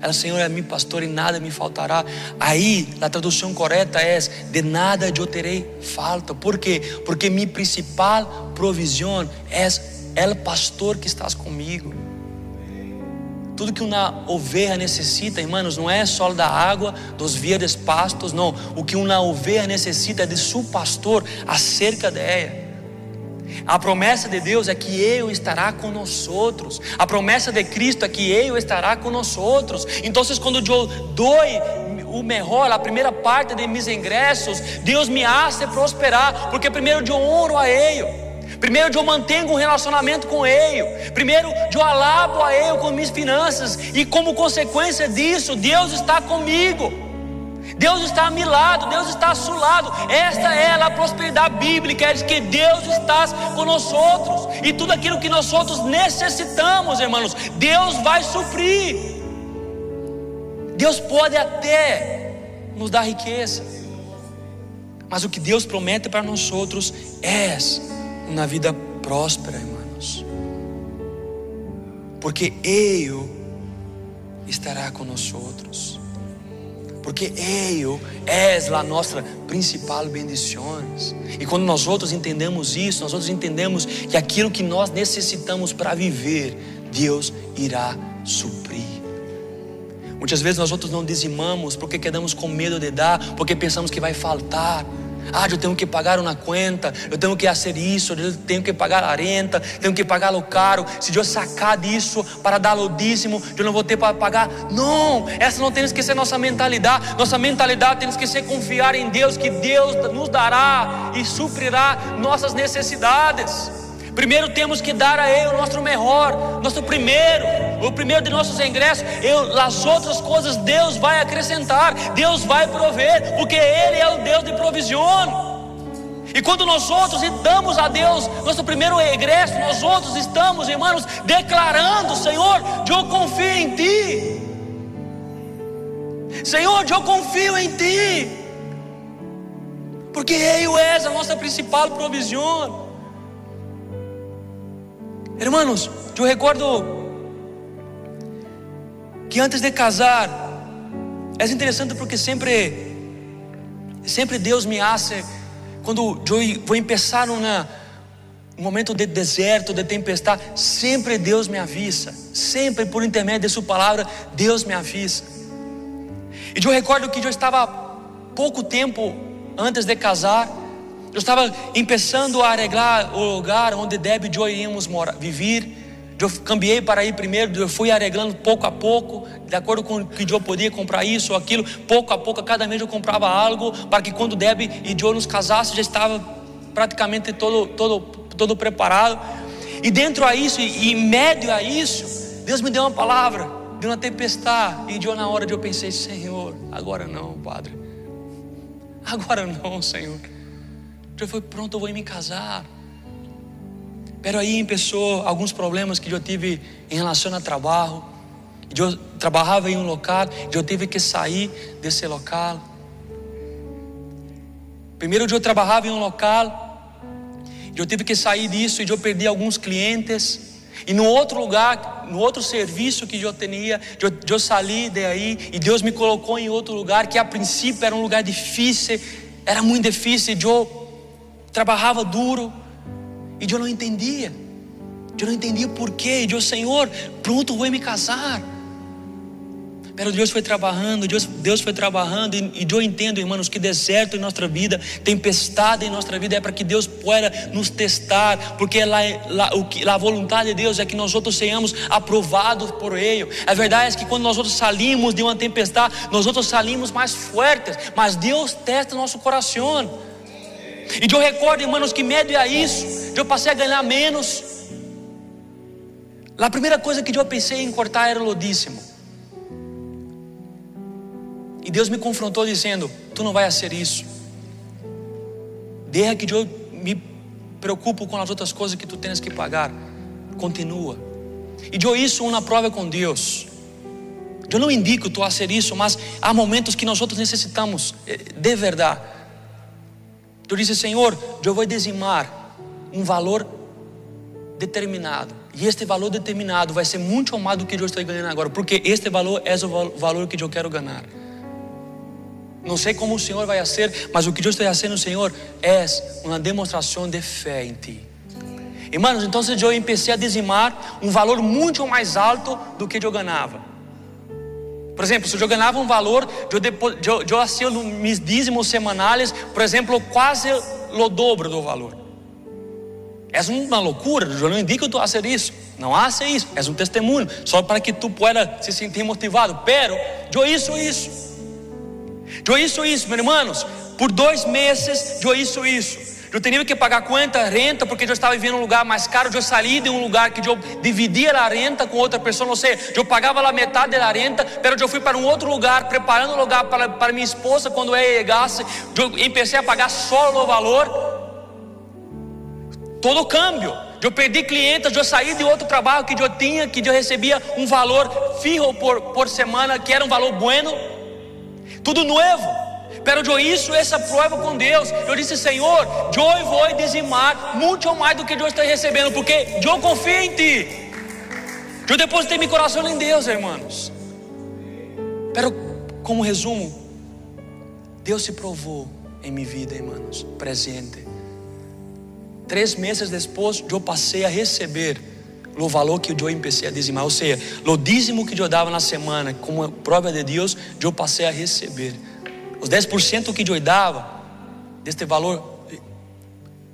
O Senhor é meu pastor e nada me faltará. Aí a tradução correta é: de nada eu terei falta. Por quê? Porque minha principal provisão é o pastor que estás comigo. Tudo que uma ovelha necessita, irmãos, não é só da água, dos verdes pastos, não. O que uma ovelha necessita é de seu pastor acerca dela. A promessa de Deus é que Ele estará com nós outros. A promessa de Cristo é que Ele estará com nós outros. Então, quando eu dou o melhor, a primeira parte de meus ingressos, Deus me hace prosperar, porque primeiro eu honro a Ele, primeiro eu mantenho um relacionamento com Ele, primeiro eu alabo a Ele com minhas finanças, e como consequência disso, Deus está comigo. Deus está a meu lado, Deus está ao seu lado. Esta é a prosperidade bíblica, é de que Deus está com nós outros, e tudo aquilo que nós outros necessitamos, irmãos, Deus vai suprir. Deus pode até nos dar riqueza, mas o que Deus promete para nós outros é uma vida próspera, irmãos, porque Ele estará com nós outros. Porque Ele é a nossa principal bendição. E quando nós outros entendemos isso, nós outros entendemos que aquilo que nós necessitamos para viver, Deus irá suprir. Muitas vezes nós outros não dizimamos porque quedamos com medo de dar, porque pensamos que vai faltar. Eu tenho que pagar uma conta, eu tenho que fazer isso, eu tenho que pagar a renta, tenho que pagar o caro. Se eu sacar disso para dar o dízimo, eu não vou ter para pagar. Não, essa não tem que ser nossa mentalidade. Nossa mentalidade tem que ser confiar em Deus, que Deus nos dará e suprirá nossas necessidades. Primeiro temos que dar a Ele o nosso melhor, o primeiro de nossos ingressos. As outras coisas Deus vai acrescentar, Deus vai prover, porque Ele é o Deus de provisão. E quando nós outros damos a Deus nosso primeiro ingresso, nós outros estamos, irmãos, declarando: Senhor, eu confio em Ti. Senhor, eu confio em Ti, porque Ele é a nossa principal provisão. Irmãos, eu recordo que antes de casar, é interessante porque sempre Deus me hace, quando eu vou começar um momento de deserto, de tempestade, sempre Deus me avisa, sempre por intermédio de sua palavra, Deus me avisa. E eu recordo que eu estava pouco tempo antes de casar, eu estava começando a arreglar o lugar onde Debbie e eu iríamos viver. Eu cambiei para ir primeiro, eu fui arreglando pouco a pouco, de acordo com o que eu podia comprar isso ou aquilo. Pouco a pouco, cada mês eu comprava algo, para que quando Debbie e eu nos casássemos, já estava praticamente todo preparado. E dentro a isso, e em médio a isso, Deus me deu uma palavra de uma tempestade. E na hora eu pensei: Senhor, agora não, Padre, agora não, Senhor. Eu falei: pronto, eu vou me casar. Pero aí começou alguns problemas que eu tive em relação ao trabalho. Eu trabalhava em um local, eu tive que sair desse local. Primeiro eu trabalhava em um local, eu tive que sair disso e eu perdi alguns clientes. E no outro lugar, no outro serviço que eu tinha, eu saí daí e Deus me colocou em outro lugar que a princípio era um lugar difícil, era muito difícil. Eu trabalhava duro e eu não entendia o porquê. E eu: Senhor, pronto, vou me casar. Pero Deus foi trabalhando, Deus foi trabalhando, e eu entendo, irmãos, que deserto em nossa vida, tempestade em nossa vida, é para que Deus possa nos testar, porque a vontade de Deus é que nós outros sejamos aprovados por Ele. A verdade é que quando nós outros salimos de uma tempestade, nós outros salimos mais fortes, mas Deus testa nosso coração. E eu recordo, irmãos, que medo a isso, eu passei a ganhar menos. A primeira coisa que eu pensei em cortar era o dízimo. E Deus me confrontou dizendo: tu não vai fazer isso. Deixa que eu me preocupo com as outras coisas que tu tens que pagar. Continua. E eu isso uma prova com Deus. Eu não indico tu a fazer isso, mas há momentos que nós outros necessitamos de verdade. Eu disse: Senhor, eu vou dizimar um valor determinado. E este valor determinado vai ser muito mais do que eu estou ganhando agora, porque este valor é o valor que eu quero ganhar. Não sei como o Senhor vai fazer, mas o que eu estou fazendo, Senhor, é uma demonstração de fé em Ti. Irmãos, então eu comecei a dizimar um valor muito mais alto do que eu ganhava. Por exemplo, se eu ganhava um valor, eu fazia meus dízimos semanais, por exemplo, quase o dobro do valor. É uma loucura, eu não indico tu fazer isso. Não faça isso, é um testemunho, só para que tu pueda se sentir motivado. Pero, eu hice isso, meus irmãos, por 2 meses, eu hice isso. Eu tinha que pagar conta, renta, porque eu estava vivendo em um lugar mais caro. Eu saí de um lugar que eu dividia a renta com outra pessoa, não sei, eu pagava a metade da renta, mas eu fui para um outro lugar, preparando o lugar para minha esposa quando ela chegasse. Eu comecei a pagar só o valor, todo o câmbio. Eu perdi clientes, eu saí de outro trabalho que eu tinha, que eu recebia um valor fijo por semana, que era um valor bueno, tudo novo. Pero eu hice essa prova com Deus. Eu disse: Senhor, eu vou dizimar muito mais do que eu estou recebendo, porque eu confio em Ti. Eu depositei meu coração em Deus, irmãos. Pero como resumo, Deus se provou em minha vida, irmãos, presente. 3 meses depois, eu passei a receber o valor que eu comecei a dizimar. Ou seja, o dízimo que eu dava na semana, como prova de Deus, eu passei a receber. Os 10% que eu dava, deste valor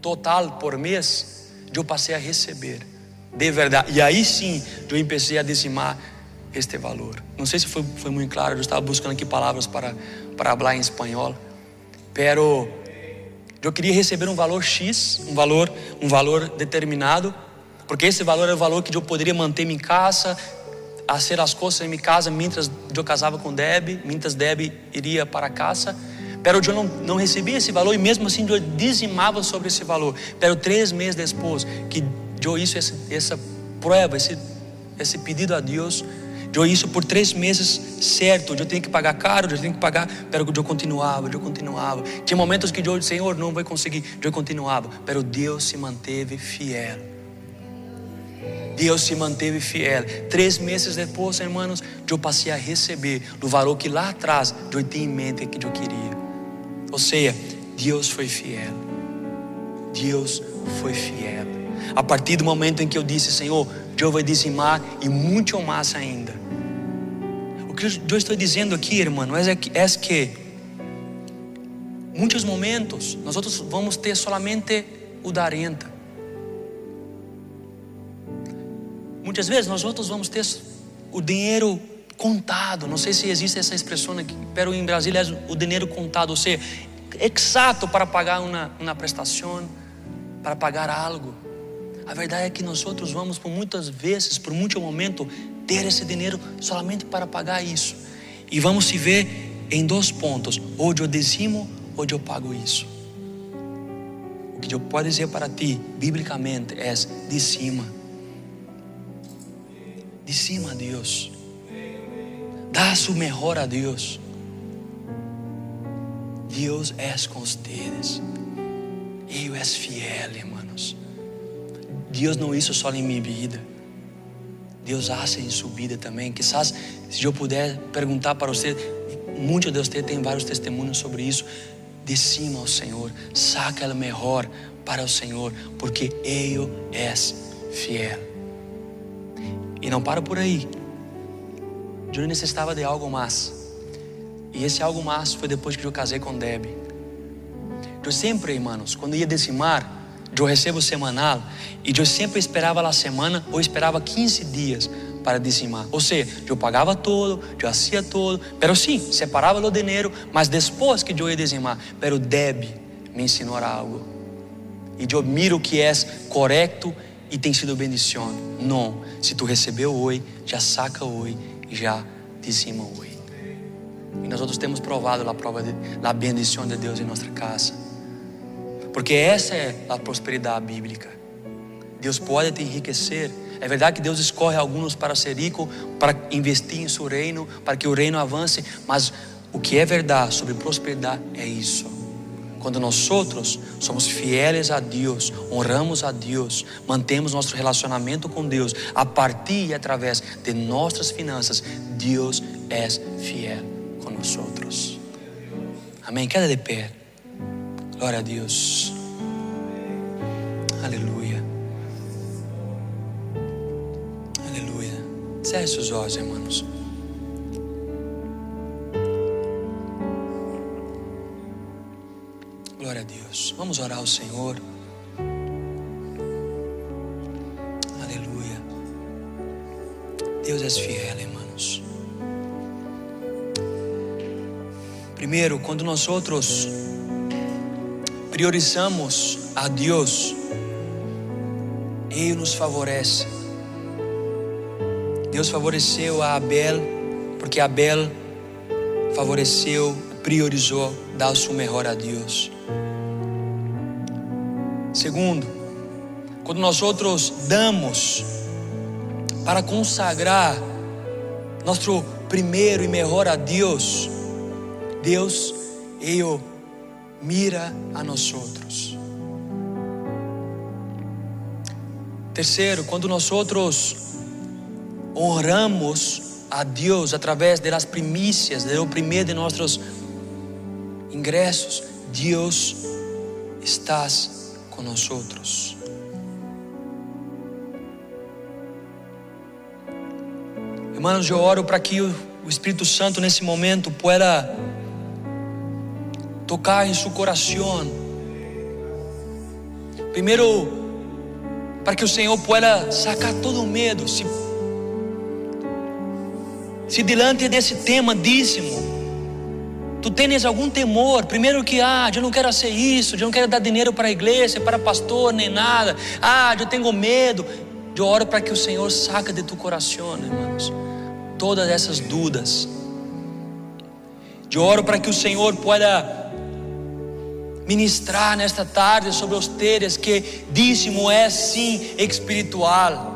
total por mês, eu passei a receber de verdade. E aí sim, eu comecei a dizimar este valor. Não sei se foi muito claro, eu estava buscando aqui palavras para falar em espanhol. Pero eu queria receber um valor X, um valor determinado, porque esse valor é o valor que eu poderia manter minha casa, fazer as coisas em minha casa, mientras eu casava com Debbie, mientras Debbie iria para casa. Pero eu não recebia esse valor, e mesmo assim eu dizimava sobre esse valor. Pero 3 meses depois que eu hice essa prova, esse pedido a Deus, eu isso por 3 meses certo. Eu tinha que pagar caro, eu tinha que pagar, pero eu continuava. Tinha momentos que eu, Senhor, não vou conseguir, eu continuava, pero Deus se manteve fiel. 3 meses depois, irmãos, eu passei a receber o valor que lá atrás eu tinha em mente que eu queria. Ou seja, Deus foi fiel. A partir do momento em que eu disse, Senhor, eu vou dizimar e muito mais ainda. O que eu estou dizendo aqui, irmão, é que muitos momentos nós vamos ter somente o da renta. Muitas vezes nós vamos ter o dinheiro contado. Não sei se existe essa expressão aqui, pero em Brasília é o dinheiro contado, ou seja, exato para pagar uma prestação, para pagar algo. A verdade é que nós vamos por muitas vezes, por muito momento, ter esse dinheiro somente para pagar isso. E vamos se ver em 2 pontos: ou eu dizimo ou eu pago isso. O que eu posso dizer para ti, biblicamente, é dizima a Deus. Dá o melhor a Deus. Deus é com vocês. Ele é fiel, irmãos. Deus não hizo só em minha vida, Deus hace em sua vida também. Quizás, se eu puder perguntar para você, muitos de vocês têm vários testemunhos sobre isso. Dizima ao Senhor, saca o melhor para o Senhor, porque Ele é fiel. E não para por aí. Eu necessitava de algo mais. E esse algo mais foi depois que eu casei com Debbie. Eu sempre, irmãos, quando ia dizimar, eu recebo semanal, e eu sempre esperava a semana ou esperava 15 dias para dizimar. Ou seja, eu pagava todo, eu fazia todo, pero sim, separava o dinheiro, mas depois que eu ia dizimar, pero Debbie me ensinou algo. E eu miro que é correto e tem sido bendição. Não, se tu recebeu hoje, já saca hoje e já dizima hoje. E nós temos provado a bendição de Deus em nossa casa. Porque essa é a prosperidade bíblica. Deus pode te enriquecer. É verdade que Deus escolhe alguns para ser rico, para investir em seu reino, para que o reino avance. Mas o que é verdade sobre prosperidade é isso. Quando nós somos fieles a Deus, honramos a Deus, mantemos nosso relacionamento com Deus, a partir e através de nossas finanças, Deus é fiel conosco. Amém? Queda de pé. Glória a Deus. Aleluia. Aleluia. Cerre seus olhos, irmãos. Glória a Deus. Vamos orar ao Senhor. Aleluia. Deus é fiel, irmãos. Primeiro, quando nós priorizamos a Deus, Ele nos favorece. Deus favoreceu a Abel, porque Abel favoreceu, priorizou, dá o seu melhor a Deus. Segundo, quando nós damos para consagrar nosso primeiro e melhor a Deus, Deus, Ele mira a nós outros. Terceiro, quando nós honramos a Deus através das primícias, do primeiro de nossos ingressos, Deus está conosco. Irmãos, eu oro para que o Espírito Santo nesse momento pueda tocar em seu coração. Primeiro, para que o Senhor pueda sacar todo o medo. Se diante desse tema dízimo, tu tens algum temor, primeiro que, eu não quero fazer isso, eu não quero dar dinheiro para a igreja, para pastor, nem nada, eu tenho medo. Eu oro para que o Senhor saque de tu coração, irmãos, todas essas dúvidas. Eu oro para que o Senhor pueda ministrar nesta tarde sobre vocês que dízimo é sim espiritual.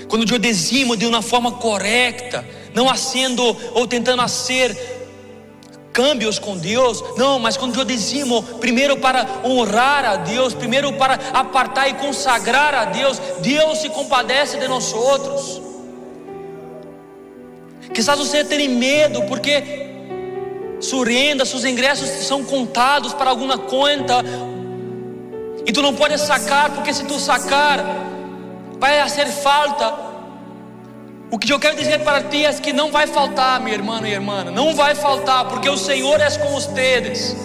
Quando eu dizimo de uma forma correta, não fazendo ou tentando fazer cambios com Deus, não, mas quando eu dizimo primeiro para honrar a Deus, primeiro para apartar e consagrar a Deus, Deus se compadece de nós outros. Quizás você tenha medo porque sua renda, seus ingressos são contados para alguma conta e tu não pode sacar, porque se tu sacar vai fazer falta. O que eu quero dizer para ti é que não vai faltar, meu irmão e irmã, não vai faltar, porque o Senhor é com vocês.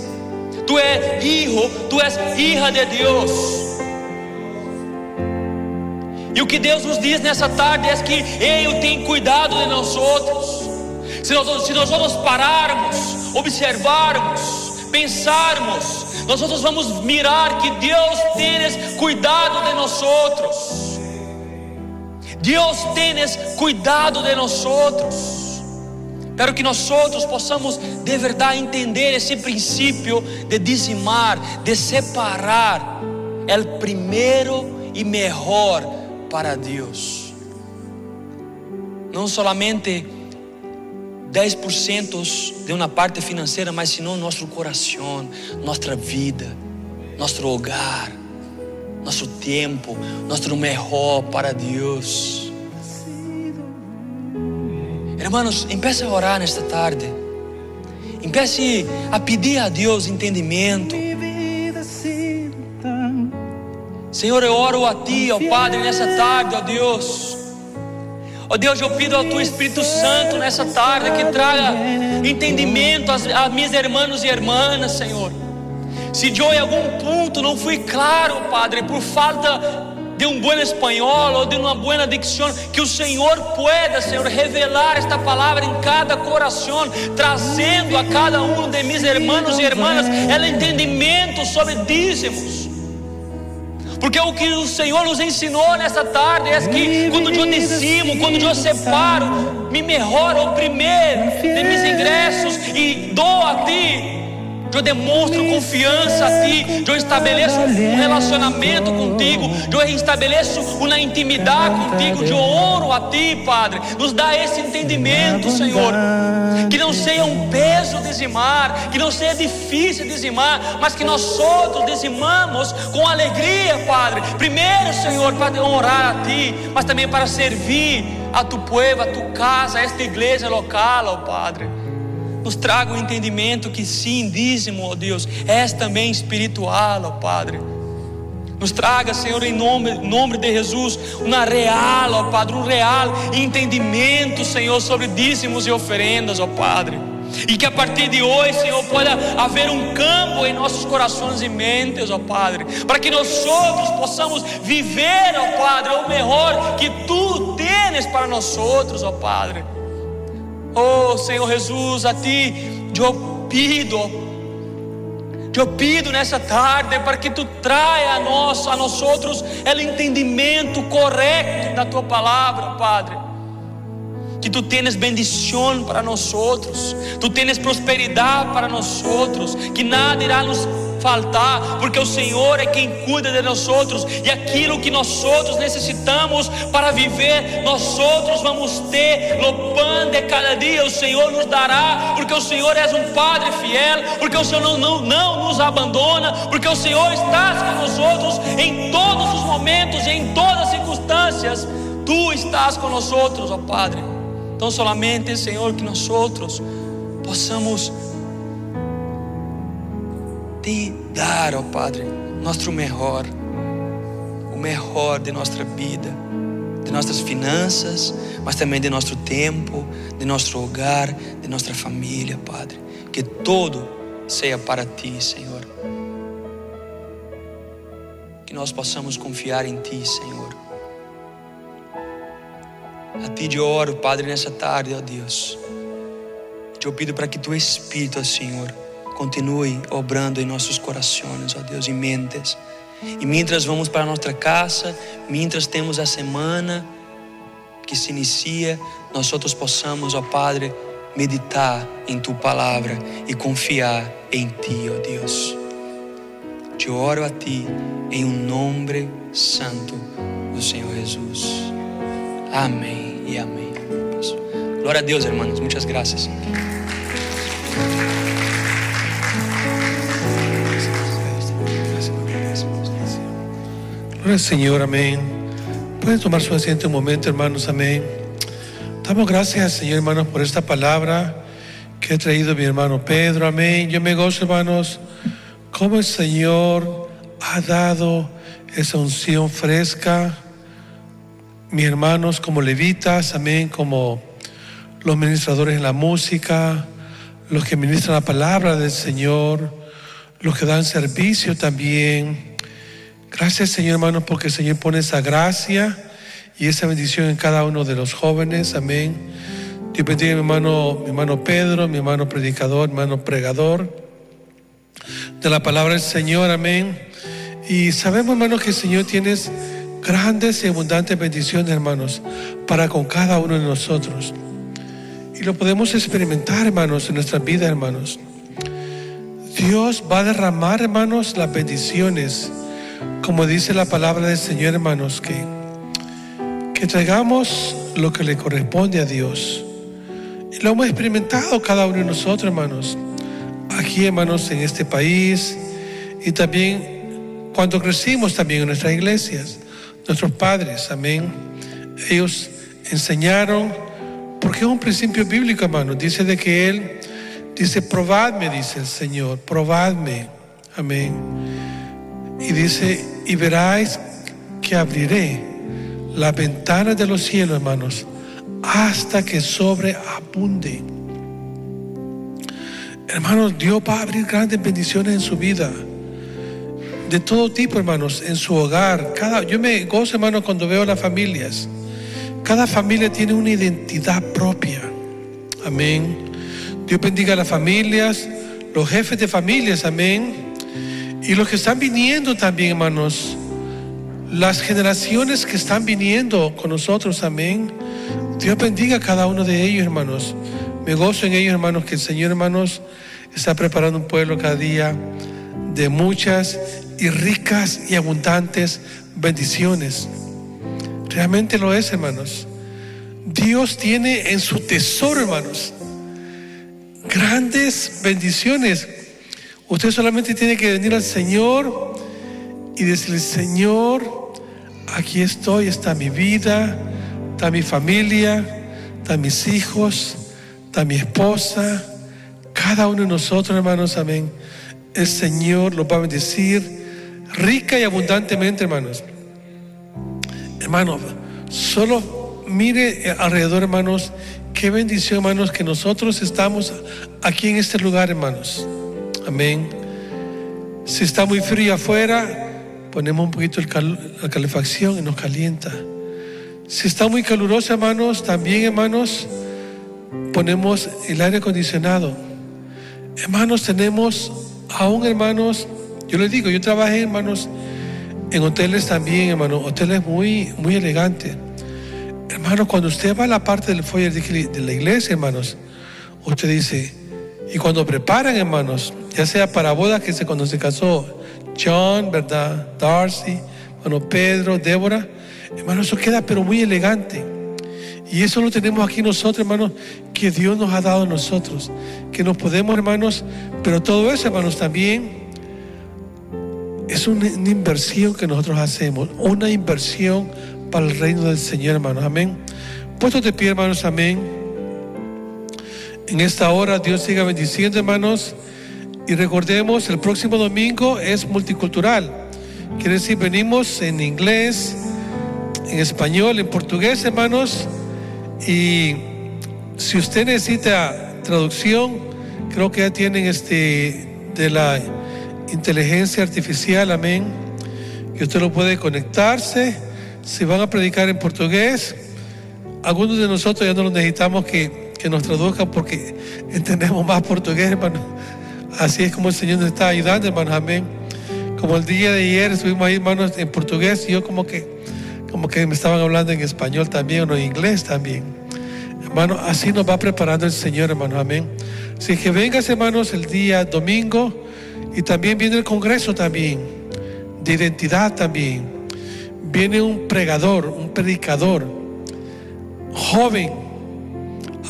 Tu és hijo, tu és hija de Deus. E o que Deus nos diz nessa tarde é que Ele tem cuidado de nós outros. Se nós vamos pararmos, observarmos, pensarmos, nós vamos mirar que Deus tem cuidado de nós outros. Deus tem cuidado de nós outros. Espero que nós outros possamos de verdade entender esse princípio de dizimar, de separar o primeiro e melhor para Deus. Não solamente 10% de uma parte financeira, mas senão nosso coração, nossa vida, nosso hogar, nosso tempo, nosso melhor para Deus. Hermanos, empiece a orar nesta tarde. Empiece a pedir a Deus entendimento. Senhor, eu oro a Ti, ó Padre, nessa tarde, ó Deus. Ó Deus, eu pido ao Teu Espírito Santo nessa tarde que traga entendimento a meus irmãos e irmãs, Senhor. Se eu em algum ponto não fui claro, Padre, por falta de um bom espanhol ou de uma boa dicção, que o Senhor pueda, Senhor, revelar esta palavra em cada coração, trazendo a cada um de meus irmãos e irmãs o entendimento sobre dízimos. Porque o que o Senhor nos ensinou nessa tarde é que quando eu dizimo, quando eu separo, me melhoro o primeiro de meus ingressos e dou a Ti. Eu demonstro confiança a Ti, eu estabeleço um relacionamento contigo, eu estabeleço uma intimidade contigo, eu oro a Ti, Padre. Nos dá esse entendimento, Senhor, que não seja um peso dizimar, que não seja difícil dizimar, mas que nós outros dizimamos com alegria, Padre. Primeiro, Senhor, para honrar a Ti, mas também para servir a Tu povo, a Tu casa, a esta igreja local, ó Padre. Nos traga o entendimento que sim, dízimo, ó Deus, é também espiritual, ó Padre. Nos traga, Senhor, em nome de Jesus, uma real, ó Padre, um real entendimento, Senhor, sobre dízimos e oferendas, ó Padre. E que a partir de hoje, Senhor, possa haver um campo em nossos corações e mentes, ó Padre, para que nós outros possamos viver, ó Padre, o melhor que Tu tens para nós outros, ó Padre. Oh Senhor Jesus, a Ti eu pido nessa tarde para que Tu traia a nós outros o entendimento correto da Tua palavra, Padre. Que Tu tens bendição para nós outros, Tu tens prosperidade para nós outros, que nada irá nos faltar, porque o Senhor é quem cuida de nós outros, e aquilo que nós outros necessitamos para viver, nós outros vamos ter o pão de cada dia, o Senhor nos dará, porque o Senhor é um Padre fiel, porque o Senhor não nos abandona, porque o Senhor está com nós outros em todos os momentos e em todas as circunstâncias. Tu estás com nós outros, ó Padre. Então solamente, Senhor, que nós outros possamos Te dar, ó Padre, nosso melhor, o melhor de nossa vida, de nossas finanças, mas também de nosso tempo, de nosso hogar, de nossa família, Padre. Que todo sea para ti, Senhor. Que nós possamos confiar em ti, Senhor. A ti eu oro, Padre, nessa tarde, ó Deus. Eu pido para que tu Espírito, Senhor, continue obrando em nossos corações, ó Deus, e mentes. E mientras vamos para nossa casa, mientras temos a semana que se inicia, nós possamos, ó Padre, meditar em tu palavra e confiar em ti, ó Deus. Eu oro a ti em nome santo do Senhor Jesus. Amém e amém. Glória a Deus, hermanos. Muitas graças. Gloria al Señor, amén. Pueden tomar su asiento un momento, hermanos, amén. Damos gracias, Señor, hermanos, por esta palabra que ha traído mi hermano Pedro, amén. Yo me gozo, hermanos, como el Señor ha dado esa unción fresca, mis hermanos como levitas, amén, como los ministradores en la música, los que ministran la palabra del Señor, los que dan servicio también. Gracias, Señor, hermanos, porque el Señor pone esa gracia y esa bendición en cada uno de los jóvenes, amén. Dios bendiga a mi hermano Pedro, mi hermano predicador, mi hermano pregador de la palabra del Señor, amén. Y sabemos, hermanos, que el Señor tiene grandes y abundantes bendiciones, hermanos, para con cada uno de nosotros. Y lo podemos experimentar, hermanos, en nuestras vidas, hermanos. Dios va a derramar, hermanos, las bendiciones, como dice la palabra del Señor, hermanos, que traigamos lo que le corresponde a Dios. Y lo hemos experimentado cada uno de nosotros, hermanos, aquí, hermanos, en este país, y también cuando crecimos también en nuestras iglesias, nuestros padres, amén. Ellos enseñaron, porque es un principio bíblico, hermanos. Dice de que Él dice, probadme, dice el Señor, probadme, amén. Y dice, y veráis que abriré las ventanas de los cielos, hermanos, hasta que sobreabunde. Hermanos, Dios va a abrir grandes bendiciones en su vida, de todo tipo, hermanos, en su hogar. Yo me gozo, hermanos, cuando veo las familias. Cada familia tiene una identidad propia, amén. Dios bendiga a las familias, los jefes de familias, amén. Y los que están viniendo también, hermanos, las generaciones que están viniendo con nosotros, amén. Dios bendiga a cada uno de ellos, hermanos. Me gozo en ellos, hermanos, que el Señor, hermanos, está preparando un pueblo cada día de muchas y ricas y abundantes bendiciones. Realmente lo es, hermanos. Dios tiene en su tesoro, hermanos, grandes bendiciones. Usted solamente tiene que venir al Señor y decirle, Señor, aquí estoy, está mi vida, está mi familia, están mis hijos, está mi esposa, cada uno de nosotros, hermanos, amén. El Señor los va a bendecir rica y abundantemente, hermanos. Hermanos, solo mire alrededor, hermanos, qué bendición, hermanos, que nosotros estamos aquí en este lugar, hermanos. Amén. Si está muy frío afuera, ponemos un poquito la calefacción y nos calienta. Si está muy caluroso, hermanos, también, hermanos, ponemos el aire acondicionado. Hermanos, tenemos aún, hermanos, yo les digo, yo trabajé, hermanos, en hoteles también, hermanos, hoteles muy, muy elegantes. Hermanos, cuando usted va a la parte del foyer de la iglesia, hermanos, usted dice, y cuando preparan, hermanos, ya sea para bodas, que cuando se casó John, ¿verdad? Darcy, hermano Pedro, Débora, hermanos, eso queda pero muy elegante. Y eso lo tenemos aquí nosotros, hermanos, que Dios nos ha dado a nosotros, que nos podemos, hermanos, pero todo eso, hermanos, también es una inversión que nosotros hacemos, una inversión para el reino del Señor, hermanos, amén. Puestos de pie, hermanos, amén. En esta hora Dios siga bendiciendo, hermanos, y recordemos, el próximo domingo es multicultural, quiere decir, venimos en inglés, en español, en portugués, hermanos. Y si usted necesita traducción, creo que ya tienen de la inteligencia artificial, amén, que usted lo puede conectarse. Si van a predicar en portugués, algunos de nosotros ya no lo necesitamos que nos traduzcan porque entendemos más portugués, hermano. Así es como el Señor nos está ayudando, hermanos, amén. Como el día de ayer estuvimos ahí, hermanos, en portugués, y yo como que me estaban hablando en español también o en inglés también. Hermano, así nos va preparando el Señor, hermanos, amén. Así que vengas, hermanos, el día domingo, y también viene el congreso también, de identidad también. Viene un pregador, un predicador, joven.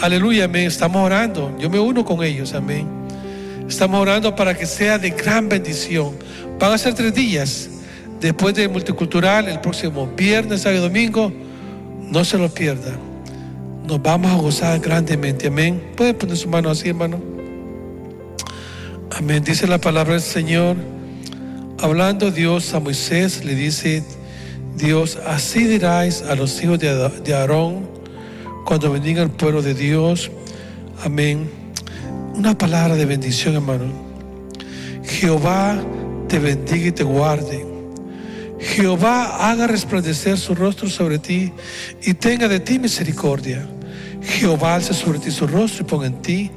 Aleluya, amén. Estamos orando. Yo me uno con ellos, amén. Estamos orando para que sea de gran bendición. Van a ser 3 días. Después de multicultural, el próximo viernes, sábado y domingo. No se lo pierda. Nos vamos a gozar grandemente, amén. Pueden poner su mano así, hermano. Amén. Dice la palabra del Señor. Hablando Dios a Moisés, le dice Dios: así diráis a los hijos de Aarón cuando bendiga el pueblo de Dios. Amén. Una palabra de bendición, hermano. Jehová te bendiga y te guarde. Jehová haga resplandecer su rostro sobre ti y tenga de ti misericordia. Jehová alce sobre ti su rostro y ponga en ti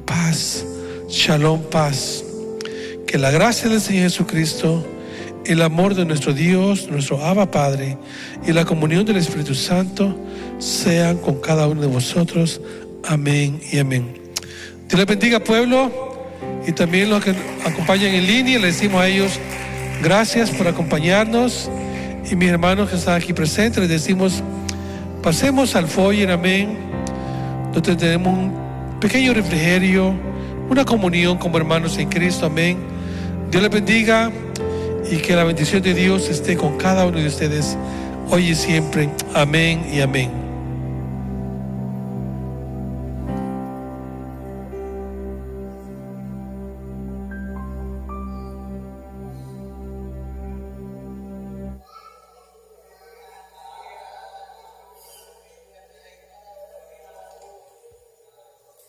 paz. Shalom, paz. Que la gracia del Señor Jesucristo, el amor de nuestro Dios, nuestro Abba Padre, y la comunión del Espíritu Santo sean con cada uno de vosotros. Amén y amén. Dios les bendiga, pueblo, y también los que acompañan en línea. Les decimos a ellos gracias por acompañarnos, y mis hermanos que están aquí presentes, les decimos: pasemos al foyer, amén, donde tenemos un pequeño refrigerio, una comunión como hermanos en Cristo, amén. Dios les bendiga, y que la bendición de Dios esté con cada uno de ustedes hoy y siempre. Amén y amén.